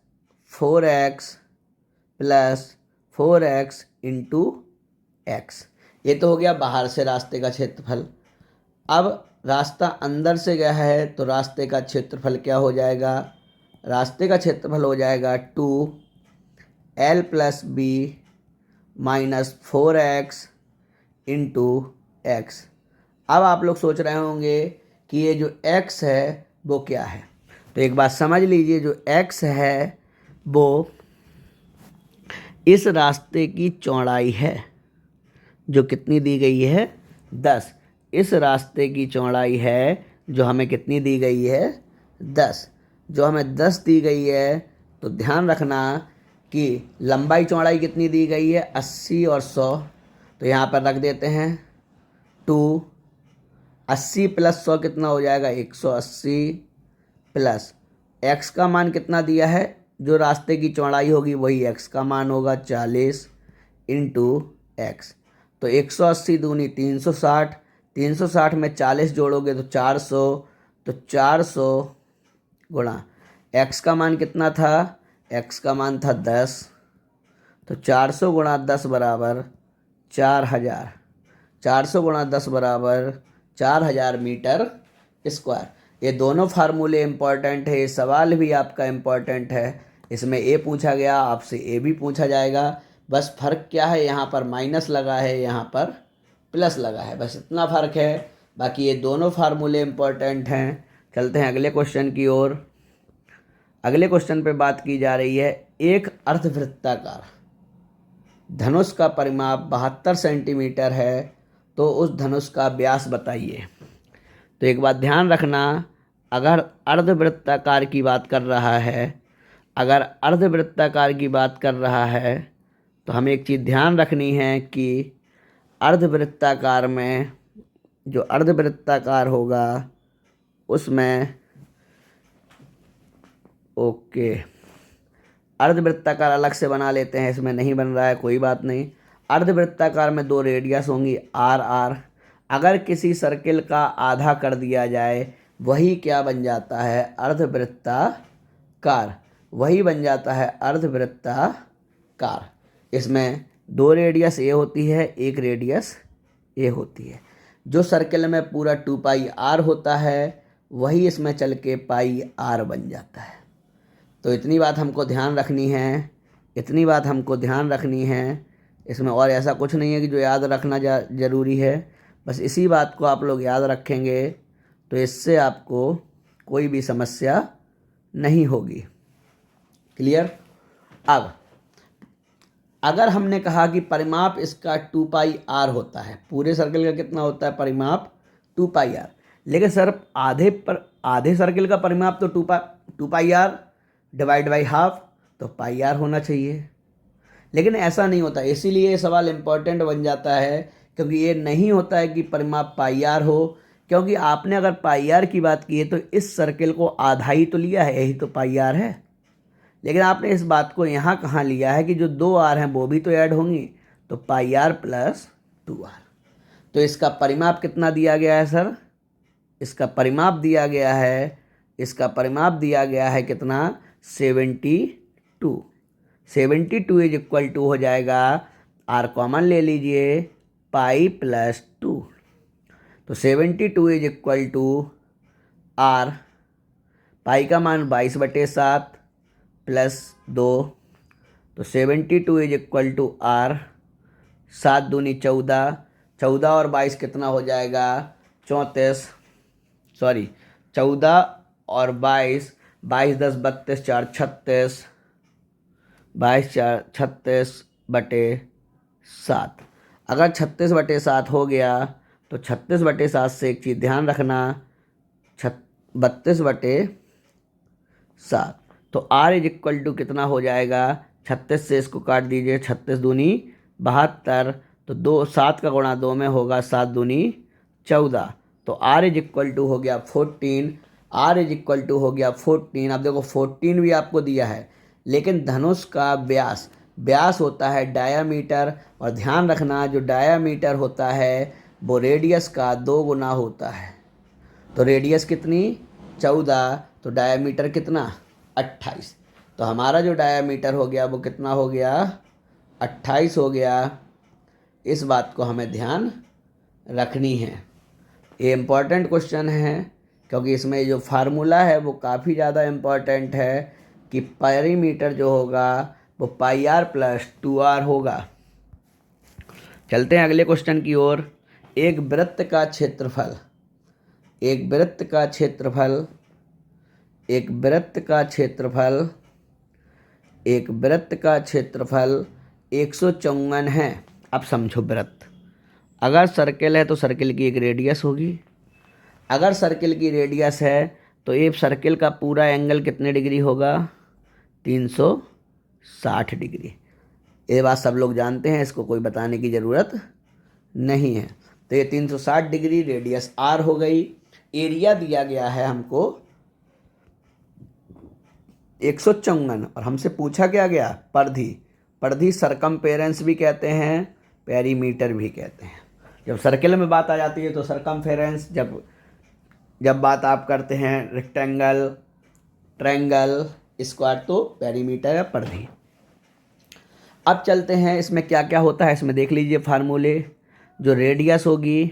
A: 4x plus 4x into X. ये तो हो गया बाहर से रास्ते का क्षेत्रफल। अब रास्ता अंदर से गया है तो रास्ते का क्षेत्रफल क्या हो जाएगा, रास्ते का क्षेत्रफल हो जाएगा 2L plus B minus 4x into X. अब आप लोग सोच रहे होंगे कि ये जो x है वो क्या है, तो एक बात समझ लीजिए, जो x है वो इस रास्ते की चौड़ाई है, जो कितनी दी गई है 10। इस रास्ते की चौड़ाई है जो हमें कितनी दी गई है 10, जो हमें 10 दी गई है। तो ध्यान रखना कि लंबाई चौड़ाई कितनी दी गई है 80 और 100, तो यहाँ पर रख देते हैं 2। 80 प्लस 100 कितना हो जाएगा 180, प्लस x का मान कितना दिया है, जो रास्ते की चौड़ाई होगी वही x का मान होगा 40 इंटू एक्स। तो 180 दूनी 360, 360 में 40 जोड़ोगे तो 400, तो 400 गुणा x का मान कितना था, x का मान था 10, तो 400 गुणा 10 बराबर 4000। 400 गुणा 10 बराबर 4000 मीटर स्क्वायर। ये दोनों फार्मूले इम्पॉर्टेंट है, ये सवाल भी आपका इम्पॉर्टेंट है। इसमें ए पूछा गया, आपसे ए भी पूछा जाएगा। बस फ़र्क क्या है, यहाँ पर माइनस लगा है, यहाँ पर प्लस लगा है, बस इतना फ़र्क है। बाकी ये दोनों फार्मूले इम्पॉर्टेंट हैं। चलते हैं अगले क्वेश्चन की ओर। अगले क्वेश्चन पे बात की जा रही है, एक अर्धवृत्ताकार धनुष का परिमाप 72 सेंटीमीटर है, तो उस धनुष का व्यास बताइए। तो एक बात ध्यान रखना, अगर अर्धवृत्ताकार की बात कर रहा है, अगर अर्धवृत्ताकार की बात कर रहा है तो हमें एक चीज़ ध्यान रखनी है कि अर्धवृत्ताकार में जो अर्धवृत्ताकार होगा उसमें अर्धवृत्ताकार अलग से बना लेते हैं, इसमें नहीं बन रहा है, कोई बात नहीं। अर्धवृत्ताकार में 2 रेडियस होंगी R। अगर किसी सर्किल का आधा कर दिया जाए वही क्या बन जाता है, अर्धवृत्ताकार, वही बन जाता है अर्धवृत्ताकार। इसमें 2 रेडियस ए होती है, 1 रेडियस ए होती है। जो सर्किल में पूरा 2 पाई R होता है वही इसमें चल के पाई R बन जाता है। तो इतनी बात हमको ध्यान रखनी है, इतनी बात हमको ध्यान रखनी है। इसमें और ऐसा कुछ नहीं है कि जो याद रखना ज़रूरी है, बस इसी बात को आप लोग याद रखेंगे तो इससे आपको कोई भी समस्या नहीं होगी। क्लियर। अब अगर हमने कहा कि परिमाप इसका 2 पाई R होता है, पूरे सर्किल का कितना होता है परिमाप 2 पाई R, लेकिन सर आधे सर्किल का परिमाप तो 2 पाई R डिवाइड बाई हाफ, तो पाई R होना चाहिए। लेकिन ऐसा नहीं होता, इसीलिए ये सवाल इम्पोर्टेंट बन जाता है, क्योंकि ये नहीं होता है कि परिमाप पाई आर हो, क्योंकि आपने अगर पाई आर की बात की है तो इस सर्किल को आधा ही तो लिया है, यही तो पाई आर है। लेकिन आपने इस बात को यहाँ कहाँ लिया है कि जो 2 आर हैं वो भी तो ऐड होंगी, तो पाई आर प्लस 2 आर। तो इसका परिमाप कितना दिया गया है सर? इसका परिमाप दिया गया है, इसका परिमाप दिया गया है कितना? 72। 72 इज इक्वल टू हो जाएगा, आर कॉमन ले लीजिए, पाई प्लस 2। तो 72 इज इक्वल टू आर, पाई का मान 22/7 प्लस 2, तो 72 इज इक्वल टू आर, 7 दूनी 14, 14 और 22 कितना हो जाएगा? 34, सॉरी 14 और 22, 22 10 32 4 36, 22 4 36/7। अगर 36/7 हो गया तो 36/7 से एक चीज़ ध्यान रखना, 32/7। तो आर इज इक्वल टू कितना हो जाएगा? 36 से इसको काट दीजिए, 36 दूनी 72, तो 2 7 का गुणा 2 में होगा, 7 दूनी 14। तो आर इज इक्वल टू हो गया 14, आर इज इक्वल टू हो गया 14। अब देखो 14 भी आपको दिया है, लेकिन धनुष का व्यास, व्यास होता है डायामीटर, और ध्यान रखना जो डायामीटर होता है वो रेडियस का 2 गुना होता है। तो रेडियस कितनी? 14, तो डायामीटर कितना? 28। तो हमारा जो डायामीटर हो गया वो कितना हो गया? 28 हो गया। इस बात को हमें ध्यान रखनी है, ये इम्पॉर्टेंट क्वेश्चन है, क्योंकि इसमें जो फार्मूला है वो काफ़ी ज़्यादा इम्पॉर्टेंट है कि पेरीमीटर जो होगा वो पाई आर प्लस 2 आर होगा। चलते हैं अगले क्वेश्चन की ओर। एक वृत्त का क्षेत्रफल, एक वृत्त का क्षेत्रफल, एक वृत्त का क्षेत्रफल, एक वृत्त का क्षेत्रफल 154 है। अब समझो वृत्त, अगर सर्किल है तो सर्किल की एक रेडियस होगी। अगर सर्किल की रेडियस है तो एक सर्किल का पूरा एंगल कितने डिग्री होगा? 360 डिग्री। ये बात सब लोग जानते हैं, इसको कोई बताने की ज़रूरत नहीं है। तो ये 360 डिग्री रेडियस आर हो गई। एरिया दिया गया है हमको 154, और हमसे पूछा क्या गया? परिधि। परिधि सरकमफेरेंस भी कहते हैं, पेरीमीटर भी कहते हैं। जब सर्किल में बात आ जाती है तो सरकमफेरेंस, जब बात आप करते हैं रेक्टेंगल, ट्रायंगल, स्क्वायर, तो पेरीमीटर या परिधि। अब चलते हैं इसमें क्या क्या होता है, इसमें देख लीजिए फार्मूले। जो रेडियस होगी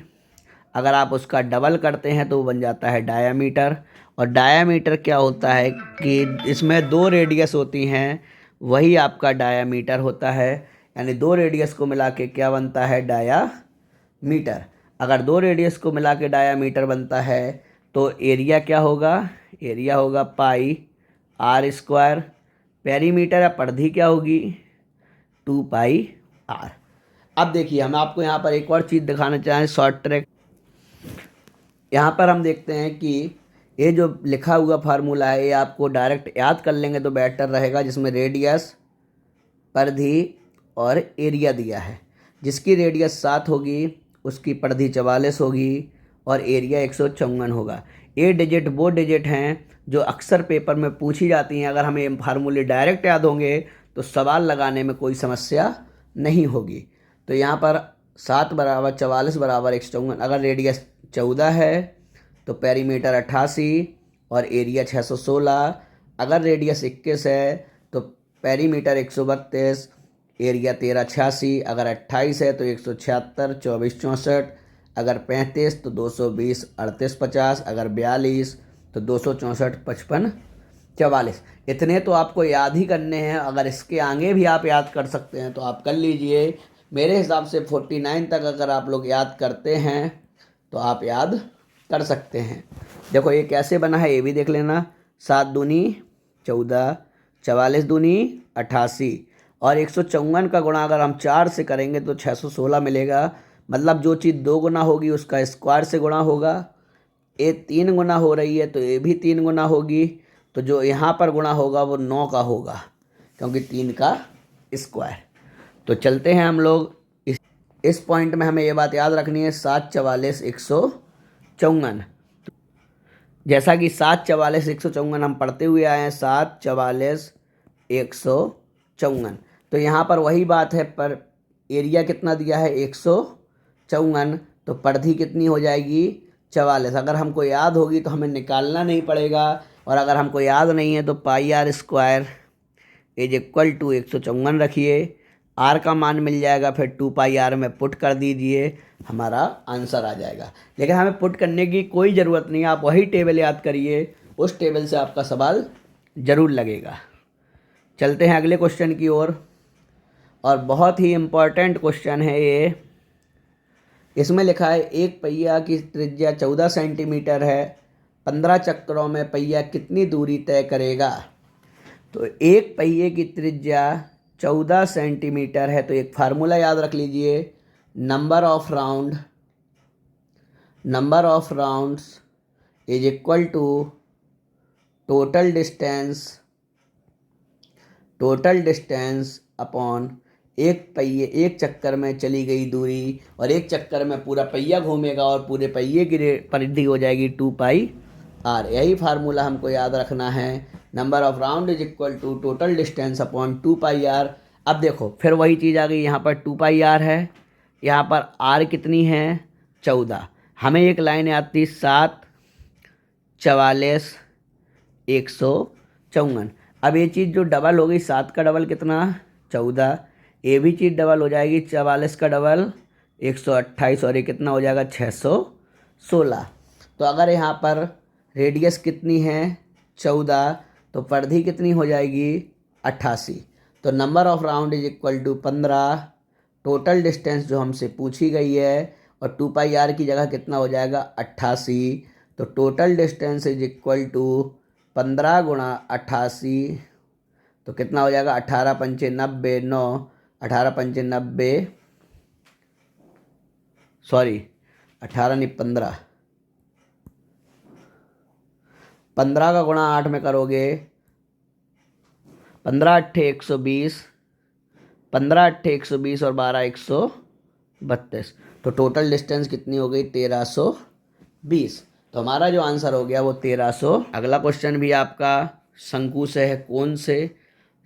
A: अगर आप उसका डबल करते हैं तो वो बन जाता है डायामीटर। और डायामीटर क्या होता है कि इसमें 2 रेडियस होती हैं, वही आपका डायामीटर होता है। यानी 2 रेडियस को मिला के क्या बनता है? डायामीटर। अगर 2 रेडियस को मिला के डायामीटर बनता है तो एरिया क्या होगा? एरिया होगा पाई आर स्क्वायर। पेरीमीटर या परिधि क्या होगी? 2 पाई आर। अब देखिए हम आपको यहाँ पर एक और चीज़ दिखाना चाहें, शॉर्ट ट्रिक। यहाँ पर हम देखते हैं कि ये जो लिखा हुआ फार्मूला है ये आपको डायरेक्ट याद कर लेंगे तो बेटर रहेगा, जिसमें रेडियस, परिधि और एरिया दिया है। जिसकी रेडियस 7 होगी उसकी परिधि 44 होगी और एरिया 154 होगा। ये डिजिट वो डिजिट हैं जो अक्सर पेपर में पूछी जाती हैं। अगर हमें ये फार्मूले डायरेक्ट याद होंगे तो सवाल लगाने में कोई समस्या नहीं होगी। तो यहाँ पर 7 बराबर 44 बराबर 154। अगर रेडियस 14 है तो पेरीमीटर 88 और एरिया 616। अगर रेडियस 21 है तो पेरीमीटर 132, एरिया 1386। अगर 28 है तो 176, 24 64। अगर 35 तो 220, 38 50। अगर 42 तो 264, 55 44। इतने तो आपको याद ही करने हैं। अगर इसके आगे भी आप याद कर सकते हैं तो आप कर लीजिए। मेरे हिसाब से 49 तक अगर आप लोग याद करते हैं तो आप याद कर सकते हैं। देखो ये कैसे बना है ये भी देख लेना। 7 दूनी 14, 44 दूनी 88 और 154 का गुणा अगर हम 4 से करेंगे तो 616 मिलेगा। मतलब जो चीज़ 2 गुना होगी उसका स्क्वायर से गुणा होगा। ये 3 गुना हो रही है तो ये भी 3 गुना होगी। तो जो यहाँ पर गुणा होगा वो 9 का होगा, क्योंकि 3 का स्क्वायर। तो चलते हैं हम लोग इस पॉइंट में हमें ये बात याद रखनी है 7 44 154। जैसा कि 7 44 154 हम पढ़ते हुए आए हैं, 7 44 154। तो यहाँ पर वही बात है, पर एरिया कितना दिया है 154, तो परिधि कितनी हो जाएगी 44। अगर हमको याद होगी तो हमें निकालना नहीं पड़ेगा, और अगर हमको याद नहीं है तो pi R square is equal to 154 रखिए, आर का मान मिल जाएगा, फिर 2 पाई आर में पुट कर दीजिए, हमारा आंसर आ जाएगा। लेकिन हमें पुट करने की कोई ज़रूरत नहीं है, आप वही टेबल याद करिए, उस टेबल से आपका सवाल ज़रूर लगेगा। चलते हैं अगले क्वेश्चन की ओर, और बहुत ही इम्पॉर्टेंट क्वेश्चन है ये। इसमें लिखा है एक पहिया की त्रिज्या 14 सेंटीमीटर है, 15 चक्रों में पहिया कितनी दूरी तय करेगा। तो एक पहिए की त्रिज्या 14 सेंटीमीटर है, तो एक फार्मूला याद रख लीजिए, number of rounds is equal to total distance upon एक चक्कर में चली गई दूरी, और एक चक्कर में पूरा पहिया घूमेगा और पूरे पहिए की परिधि हो जाएगी 2 पाई आर। यही फार्मूला हमको याद रखना है, number of round is equal to total distance upon 2 pi R. अब देखो फिर वही चीज़ आ गई, यहाँ पर 2 पाई आर है, यहाँ पर आर कितनी है 14। हमें एक लाइन आती 7 44 154। अब ये चीज़ जो डबल हो गई, 7 का डबल कितना 14, ये भी चीज़ डबल हो जाएगी, 44 का डबल 128, और ये कितना हो जाएगा 616। तो अगर यहाँ पर रेडियस कितनी है 14, तो परिधि कितनी हो जाएगी 88। तो number of round is equal to 15, total distance जो हमसे पूछी गई है, और 2 पाई आर की जगह कितना हो जाएगा 88। तो total distance is equal to 15 गुणा 88, तो कितना हो जाएगा 18 पंचे 90, 9 18 पंचे 90, सॉरी 18 नहीं 15, 15 का गुणा 8 में करोगे 15 अट्ठे 120, 15 अट्ठे 120 और 12 132। तो टोटल डिस्टेंस कितनी हो गई 1320। तो हमारा जो आंसर हो गया वो 1300। अगला क्वेश्चन भी आपका शंकु से है, कौन से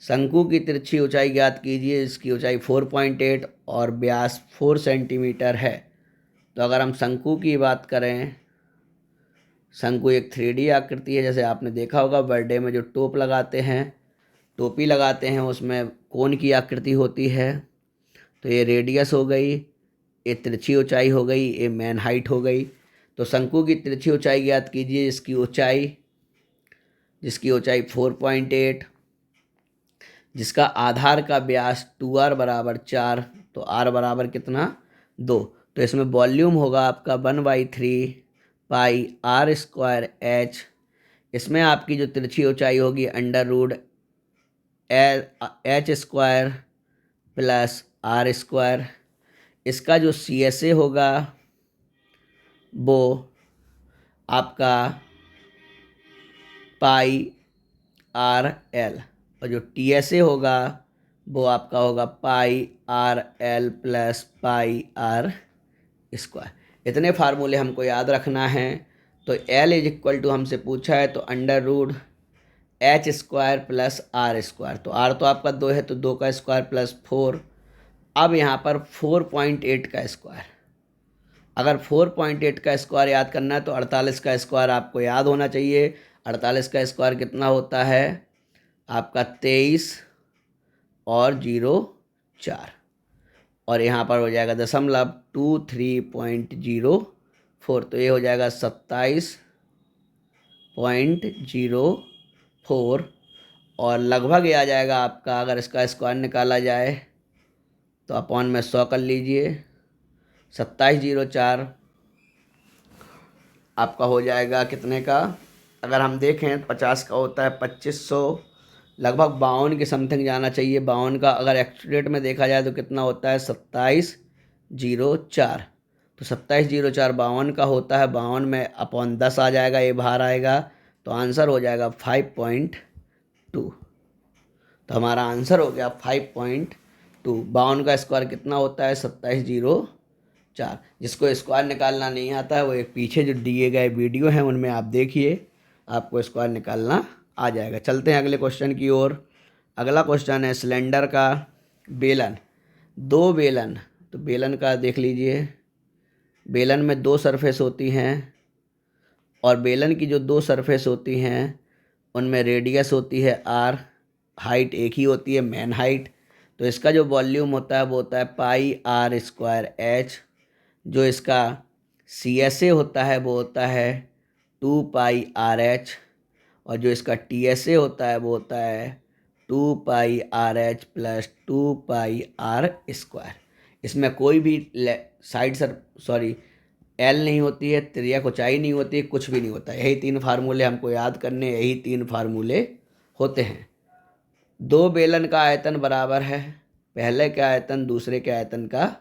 A: शंकु की तिरछी ऊंचाई ज्ञात कीजिए, इसकी ऊंचाई 4.8 और व्यास 4 सेंटीमीटर है। तो अगर हम शंकु की बात करें, शंकु एक 3D आकृति है, जैसे आपने देखा होगा बर्थडे में जो टोपी लगाते हैं उसमें कोन की आकृति होती है। तो ये रेडियस हो गई, ये तिरछी ऊंचाई हो गई, ये मेन हाइट हो गई। तो शंकु की तिरछी ऊंचाई ज्ञात कीजिए, जिसकी ऊंचाई 4.8, जिसका आधार का व्यास 2r बराबर 4, तो r बराबर कितना 2। तो इसमें वॉल्यूम होगा आपका 1/3 पाई आर स्क्वायर एच। इसमें आपकी जो तिरछी ऊंचाई होगी under root H square plus R square. इसका जो CSA होगा वो आपका पाई आर एल, और जो TSA होगा वो आपका होगा pi R L plus pi R square. इतने फार्मूले हमको याद रखना है। तो L इज इक्वल टू हमसे पूछा है, तो under root H square plus R square, तो आर तो आपका 2 है, तो 2 का स्क्वायर प्लस 4। अब यहाँ पर 4.8 का स्क्वायर, अगर 4.8 का स्क्वायर याद करना है तो 48 का स्क्वायर आपको याद होना चाहिए। 48 का स्क्वायर कितना होता है आपका 23 और 0.4, और यहाँ पर हो जाएगा दशमलव 23.04, तो ये हो जाएगा 27.04, और लगभग ये आ जाएगा आपका, अगर इसका स्क्वायर निकाला जाए तो अपॉन में 100 कर लीजिए, 2704 आपका हो जाएगा कितने का। अगर हम देखें 50 का होता है 2500, लगभग 52 के समथिंग जाना चाहिए। 52 का अगर एक्यूरेट में देखा जाए तो कितना होता है 2704। तो 2704 52 का होता है, 52 में अपॉन 10 आ जाएगा, ये बाहर आएगा, तो आंसर हो जाएगा 5.2। तो हमारा आंसर हो गया 5.2। 2। 52 का स्क्वायर कितना होता है? 2704। जिसको स्क्वायर निकालना नहीं आता है वो एक पीछे जो दिए गए वीडियो हैं उनमें आप देखिए, आपको स्क्वायर निकालना आ जाएगा। चलते हैं अगले क्वेश्चन की ओर। अगला क्वेश्चन है सिलेंडर का बेलन। 2 बेलन, तो बेलन का देख लीजिए, बेलन में 2 सरफेस होती हैं और बेलन की जो 2 सरफेस होती हैं उनमें रेडियस होती है r, हाइट एक ही होती है मेन हाइट। तो इसका जो वॉल्यूम होता है वो होता है पाई r स्क्वायर h। जो इसका CSA होता है वो होता है 2 पाई RH और जो इसका TSA होता है वो होता है 2 पाई RH प्लस 2 पाई r स्क्वायर। इसमें कोई भी साइड एल नहीं होती है, त्रिज्या ऊंचाई नहीं होती है, कुछ भी नहीं होता है। यही 3 फार्मूले हमको याद करने, यही 3 फार्मूले होते हैं। 2 बेलन का आयतन बराबर है, पहले के आयतन दूसरे के आयतन का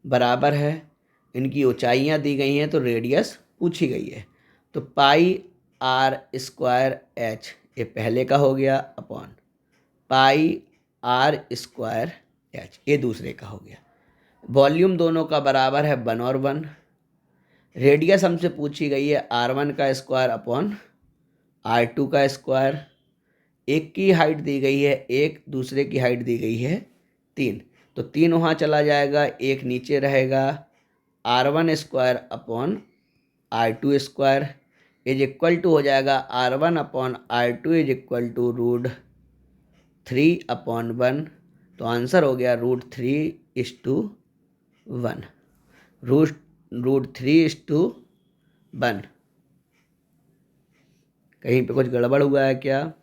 A: बराबर है। इनकी ऊंचाइयाँ दी गई हैं तो रेडियस पूछी गई है। तो पाई r स्क्वायर h ये पहले का हो गया upon pi r square h ये दूसरे का हो गया। वॉल्यूम दोनों का बराबर है 1 और 1। रेडियस हमसे पूछी गई है r1 का स्क्वायर अपॉन r2 का स्क्वायर। एक की हाइट दी गई है 1, दूसरे की हाइट दी गई है 3, तो 3 वहाँ चला जाएगा, 1 नीचे रहेगा। r1 square upon r2 square is equal to हो जाएगा r1 upon r2 is equal to √3/1। तो आंसर हो गया √3:1। √3:1। कहीं पे कुछ गड़बड़ हुआ है क्या?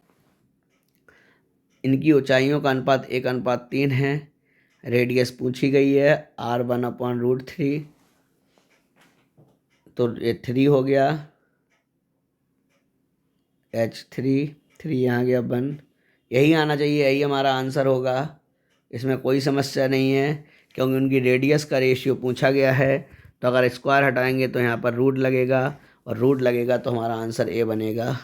A: इनकी ऊंचाइयों का अनुपात 1:3 है। रेडियस पूछी गई है r1/√3, तो ये 3 हो गया, h3 यहाँ गया 1। यही आना चाहिए, यही हमारा आंसर होगा। इसमें कोई समस्या नहीं है क्योंकि उनकी रेडियस का रेशियो पूछा गया है। तो अगर स्क्वायर हटाएंगे तो यहाँ पर रूट लगेगा और रूट लगेगा तो हमारा आंसर ए बनेगा।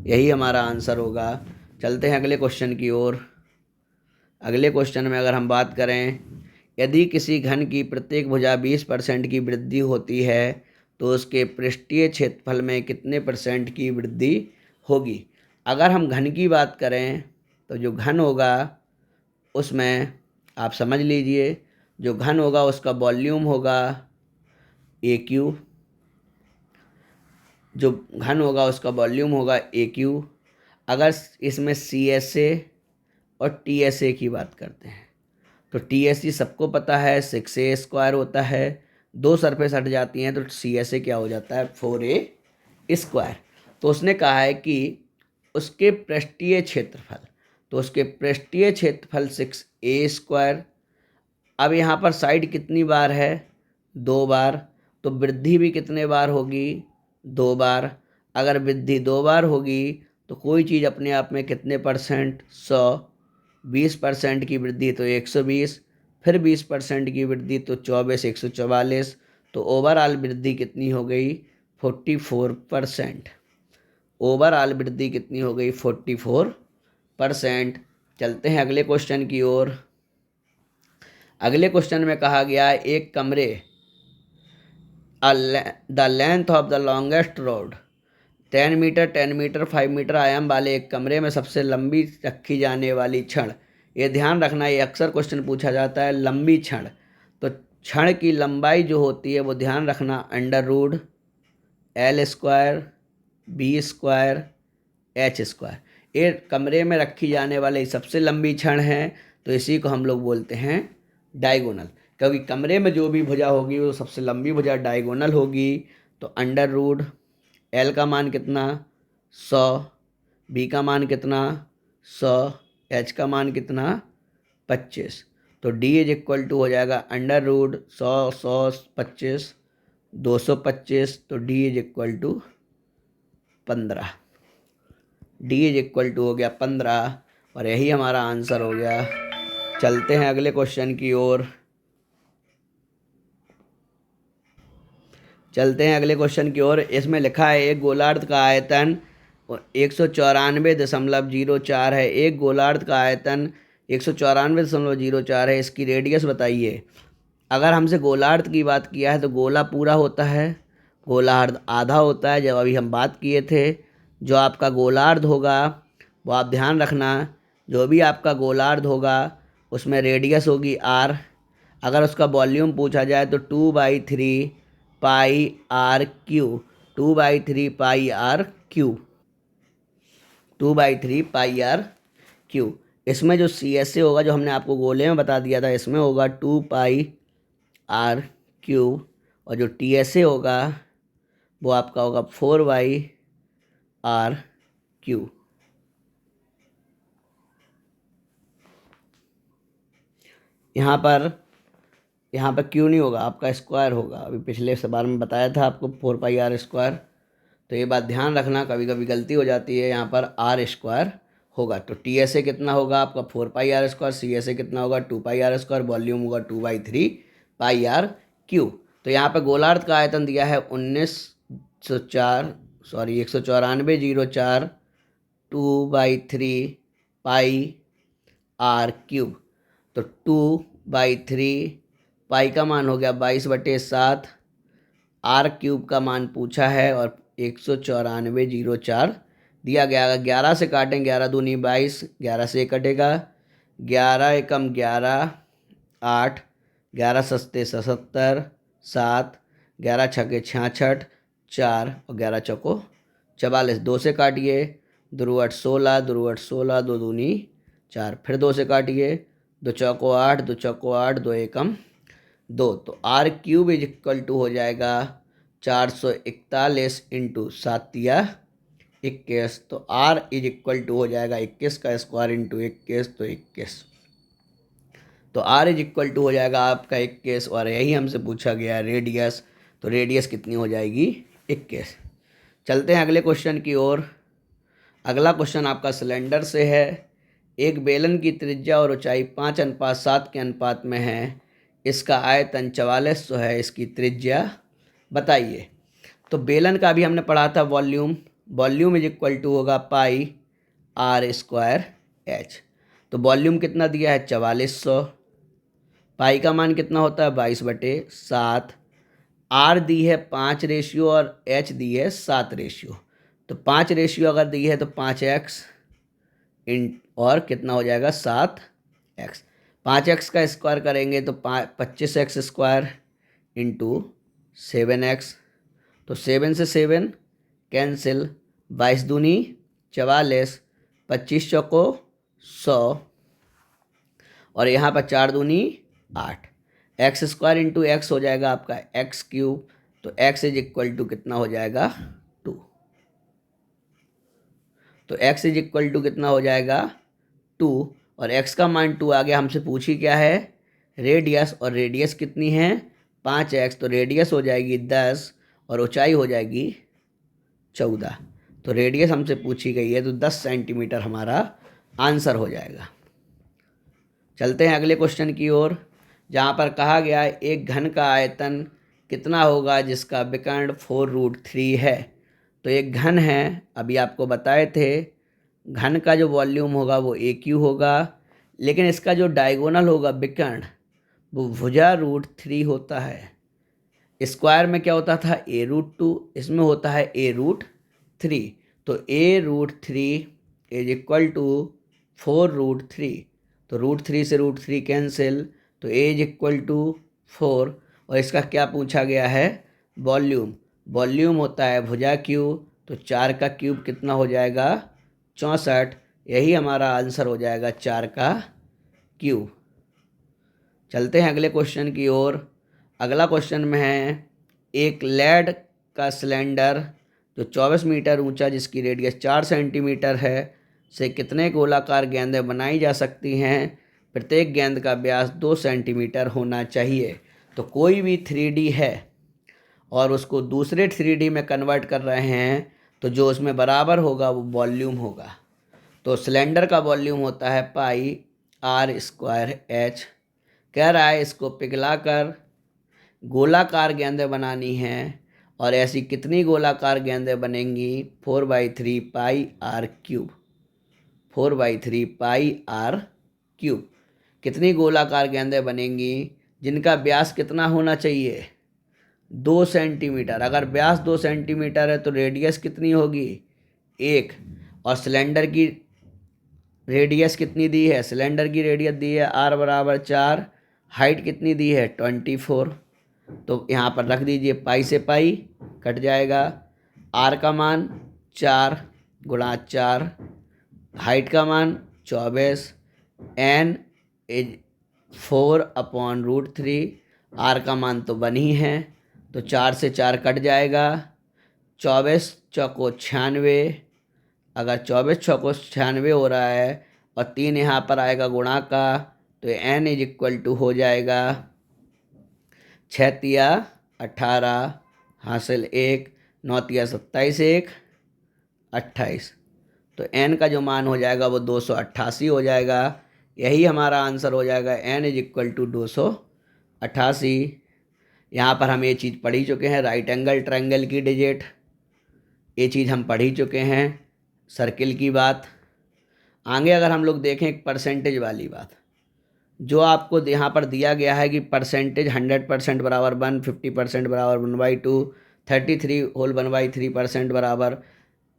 A: यही हमारा आंसर होगा। चलते हैं अगले क्वेश्चन की ओर। अगले क्वेश्चन में अगर हम बात करें, यदि किसी घन की प्रत्येक भुजा 20% की वृद्धि होती है तो उसके पृष्ठीय क्षेत्रफल में कितने % की वृद्धि होगी? अगर हम घन की बात करें तो जो घन होगा उसमें आप समझ लीजिए, जो घन होगा उसका वॉल्यूम होगा AQ। जो घन होगा उसका वॉल्यूम होगा AQ। अगर इसमें CSA और TSA की बात करते हैं तो TSA सबको पता है 6A स्क्वायर होता है, 2 सरफेस हट जाती हैं तो CSA क्या हो जाता है 4A स्क्वायर। तो उसने कहा है कि उसके पृष्ठीय क्षेत्रफल, तो उसके पृष्ठीय क्षेत्रफल 6A स्क्वायर। अब यहाँ पर साइड कितनी बार है? 2 बार। तो वृद्धि भी कितने बार होगी? 2 बार। अगर वृद्धि 2 बार होगी तो कोई चीज़ अपने आप में कितने %? 100। 20% की वृद्धि तो 120, फिर 20% की वृद्धि तो 24, 144। तो ओवरऑल वृद्धि कितनी हो गई? 44%। ओवरऑल वृद्धि कितनी हो गई? 44%। चलते हैं अगले क्वेश्चन की ओर। अगले क्वेश्चन में कहा गया है एक कमरे the length of the longest rod 10 metre, 10 metre, 5 metre आयाम वाले एक कमरे में सबसे लंबी रखी जाने वाली छड़। ये ध्यान रखना, ये अक्सर क्वेश्चन पूछा जाता है, लंबी छड़। तो छड़ की लंबाई जो होती है वो ध्यान रखना √L square B square H square. ये कमरे में रखी जाने वाली सबसे लंबी छड़ है, तो इसी को हम लोग बोलते हैं डायगोनल। क्योंकि कमरे में जो भी भुजा होगी वो सबसे लंबी भुजा डायगोनल होगी। तो √L का मान कितना? 100। B का मान कितना? 100। H का मान कितना? 25। तो D इज इक्वल टू हो जाएगा √100, 100, 25, 225। तो D is equal to 15। D is equal to हो गया 15 और यही हमारा आंसर हो गया। चलते हैं अगले क्वेश्चन की ओर। इसमें लिखा है एक गोलार्ध का आयतन 194.04 है। एक गोलार्ध का आयतन 194.04 है। इसकी रेडियस बताइए। अगर हमसे गोलार्ध की बात किया है तो गोला पूरा होता है, गोलार्ध आधा होता है, जब अभी हम बात किए थे। जो आपका गोलार्ध होगा वो आप ध्यान रखना, जो भी आपका गोलार्ध होगा उसमें रेडियस होगी r। अगर उसका वॉल्यूम पूछा जाए तो 2/3 pi R cube, 2/3 pi R cube, 2/3 pi R cube. इसमें जो सी एस ए होगा, जो हमने आपको गोले में बता दिया था, इसमें होगा 2πr³ और जो टी एस ए होगा वो आपका होगा 4/r³। यहाँ पर क्यू नहीं होगा, आपका स्क्वायर होगा। अभी पिछले से बार में बताया था आपको 4πr²। तो ये बात ध्यान रखना, कभी कभी गलती हो जाती है। यहाँ पर r² होगा। तो टी एस ए कितना होगा आपका 4πr², सी एस ए कितना होगा 2πr², वॉल्यूम होगा 2/3πr³। तो यहाँ पर गोलार्ध का आयतन दिया है 194.04 2/3πr³। तो 2/3 पाई का मान हो गया 22/7, r³ का मान पूछा है और 194.04 दिया गया। अगर 11 से काटें, 11 दूनी 22, 11 से कटेगा 11 एकम 11, 8, 11 सस्ते 77, 7, 11 छके 66, 4 और 11 चौको 44। 2 से काटिए, 2 8 16, 2 8 16, 2 दूनी 4, फिर 2 से काटिए, 2 चौको 8, 2 चौको 8, 2 एकम 2। तो r³ इज इक्वल टू हो जाएगा 441 इंटू 7 या 21। तो r इज इक्वल टू हो जाएगा 21 का स्क्वायर इंटू 21, तो 21। तो r इज इक्वल टू हो जाएगा आपका 21 और यही हमसे पूछा गया रेडियस। तो रेडियस कितनी हो जाएगी 21। चलते हैं अगले क्वेश्चन की ओर। अगला क्वेश्चन आपका सिलेंडर से है। एक बेलन की त्रिज्या और ऊंचाई 5:7 के अनुपात में है। इसका आयतन 4400 है। इसकी त्रिज्या बताइए। तो बेलन का भी हमने पढ़ा था volume. Volume is equal to होगा πr²h। तो वॉल्यूम कितना दिया है 4400, पाई का मान कितना होता है 22/7, आर दी है 5 रेशियो और एच दी है 7 रेशियो। तो 5 रेशियो अगर दी है तो 5x इन और कितना हो जाएगा 7x। 5x का स्क्वायर करेंगे तो 25x² इंटू 7x। तो 7 से 7 कैंसिल, 22 दूनी 44, 25 चौको 100 और यहाँ पर 4 दूनी 8। x² इंटू एक्स हो जाएगा आपका x³। तो x इज इक्वल टू कितना हो जाएगा 2। तो x इज इक्वल टू कितना हो जाएगा 2 और x का मान 2 आ गया। हमसे पूछी क्या है रेडियस, और रेडियस कितनी है 5x। तो रेडियस हो जाएगी 10 और ऊंचाई हो जाएगी 14। तो रेडियस हमसे पूछी गई है, तो 10 सेंटीमीटर हमारा आंसर हो जाएगा। चलते हैं अगले क्वेश्चन की ओर, जहाँ पर कहा गया है एक घन का आयतन कितना होगा जिसका विकर्ण 4√3 है। तो एक घन है, अभी आपको बताए थे घन का जो वॉल्यूम होगा वो AQ होगा, लेकिन इसका जो डायगोनल होगा विकर्ण वो भुजा √3 होता है। स्क्वायर में क्या होता था A√2, इसमें होता है A√3। तो A√3 इज इक्वल टू 4√3। तो √3 से √3 कैंसिल, तो A इज इक्वल टू 4 और इसका क्या पूछा गया है वॉल्यूम। वॉल्यूम होता है भुजा क्यू, तो 4 का क्यूब कितना हो जाएगा 64। यही हमारा आंसर हो जाएगा 4 का क्यूब। चलते हैं अगले क्वेश्चन की ओर। अगला क्वेश्चन में है एक लेड का सिलेंडर जो 24 मीटर ऊंचा, जिसकी रेडियस 4 सेंटीमीटर है, से कितने गोलाकार गेंदें बनाई जा सकती हैं। प्रत्येक गेंद का व्यास 2 सेंटीमीटर होना चाहिए। तो कोई भी 3D है और उसको दूसरे 3D में कन्वर्ट कर रहे हैं, तो जो उसमें बराबर होगा वो वॉल्यूम होगा। तो सिलेंडर का वॉल्यूम होता है πr²h। कह रहा है इसको पिघलाकर गोलाकार गेंदें बनानी हैं, और ऐसी कितनी गोलाकार गेंदें बनेंगी 4/3 πr³। 4/3 πr³ cube. कितनी गोलाकार गेंदें बनेंगी जिनका व्यास कितना होना चाहिए? 2 सेंटीमीटर। अगर व्यास 2 सेंटीमीटर है तो रेडियस कितनी होगी? 1। और सिलेंडर की रेडियस कितनी दी है? सिलेंडर की रेडियस दी है r बराबर 4। हाइट कितनी दी है? 24। तो यहाँ पर रख दीजिए, पाई से पाई कट जाएगा। r का मान 4 गुणा 4, हाइट का मान 24, n इज 4/√3। r का मान तो 1 ही है, तो 4 से 4 कट जाएगा। 24 चौको 96। अगर 24 चौको 96 हो रहा है और 3 यहाँ पर आएगा गुणा का, तो n इज इक्वल टू हो जाएगा 6 तिया 18, हासिल 1, 9 तिया 27, 1 28। तो n का जो मान हो जाएगा वो 288 हो जाएगा। यही हमारा आंसर हो जाएगा, n इज इक्वल टू 288। यहाँ पर हम ये चीज़ पढ़ ही चुके हैं, राइट एंगल ट्रायंगल की डिजिट, ये चीज़ हम पढ़ ही चुके हैं। सर्किल की बात आगे अगर हम लोग देखें, एक परसेंटेज वाली बात जो आपको यहाँ पर दिया गया है कि परसेंटेज 100% बराबर 1, 50% बराबर 1/2, 33 होल 1/3% बराबर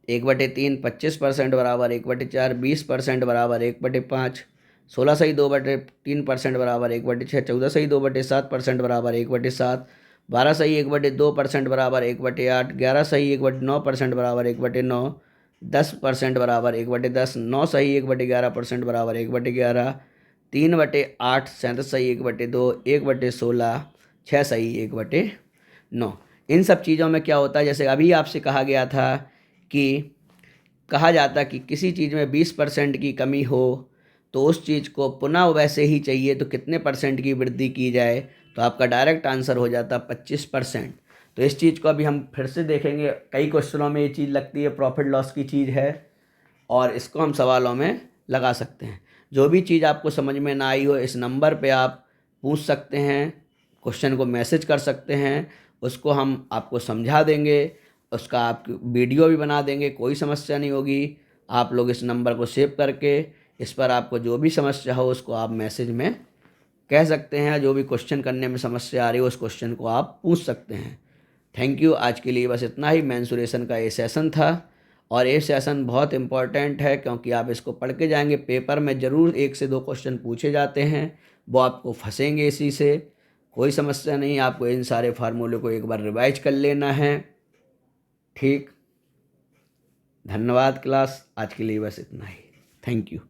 A: 1/3, 25% बराबर 1/4, 20% बराबर 1/5, 16 सही 2/3% बराबर 1/6, 14 सही 2/7% बराबर 1/7, 12 सही 1/2% बराबर 1/8, 11 सही 1/9% बराबर 1/9, 10% बराबर 1/10, 9 सही 1/11% बराबर 1/11, 3/8, 37 सही 1/2, 1/16, 6 सही 1/9। इन सब चीज़ों में क्या होता है, जैसे अभी आपसे कहा गया था कि कहा जाता कि किसी चीज़ में 20% की कमी हो तो उस चीज़ को पुनः वैसे ही चाहिए तो कितने परसेंट की वृद्धि की जाए, तो आपका डायरेक्ट आंसर हो जाता 25%। तो इस चीज़ को अभी हम फिर से देखेंगे, कई क्वेश्चनों में ये चीज़ लगती है, प्रॉफिट लॉस की चीज़ है और इसको हम सवालों में लगा सकते हैं। जो भी चीज़ आपको समझ में ना आई हो, इस नंबर पे आप पूछ सकते हैं, क्वेश्चन को मैसेज कर सकते हैं, उसको हम आपको समझा देंगे, उसका आप वीडियो भी बना देंगे, कोई समस्या नहीं होगी। आप लोग इस नंबर को सेव करके इस पर आपको जो भी समस्या हो उसको आप मैसेज में कह सकते हैं। जो भी क्वेश्चन करने में समस्या आ रही हो उस क्वेश्चन को आप पूछ सकते हैं। Thank you. आज के लिए बस इतना ही। मेंसुरेशन का ये सेशन था और ये सेशन बहुत इम्पॉर्टेंट है क्योंकि आप इसको पढ़ के जाएंगे, पेपर में ज़रूर 1 से 2 क्वेश्चन पूछे जाते हैं, वो आपको फंसेंगे इसी से। कोई समस्या नहीं, आपको इन सारे फार्मूले को एक बार रिवाइज कर लेना है। ठीक, धन्यवाद क्लास। आज के लिए बस इतना ही। Thank you.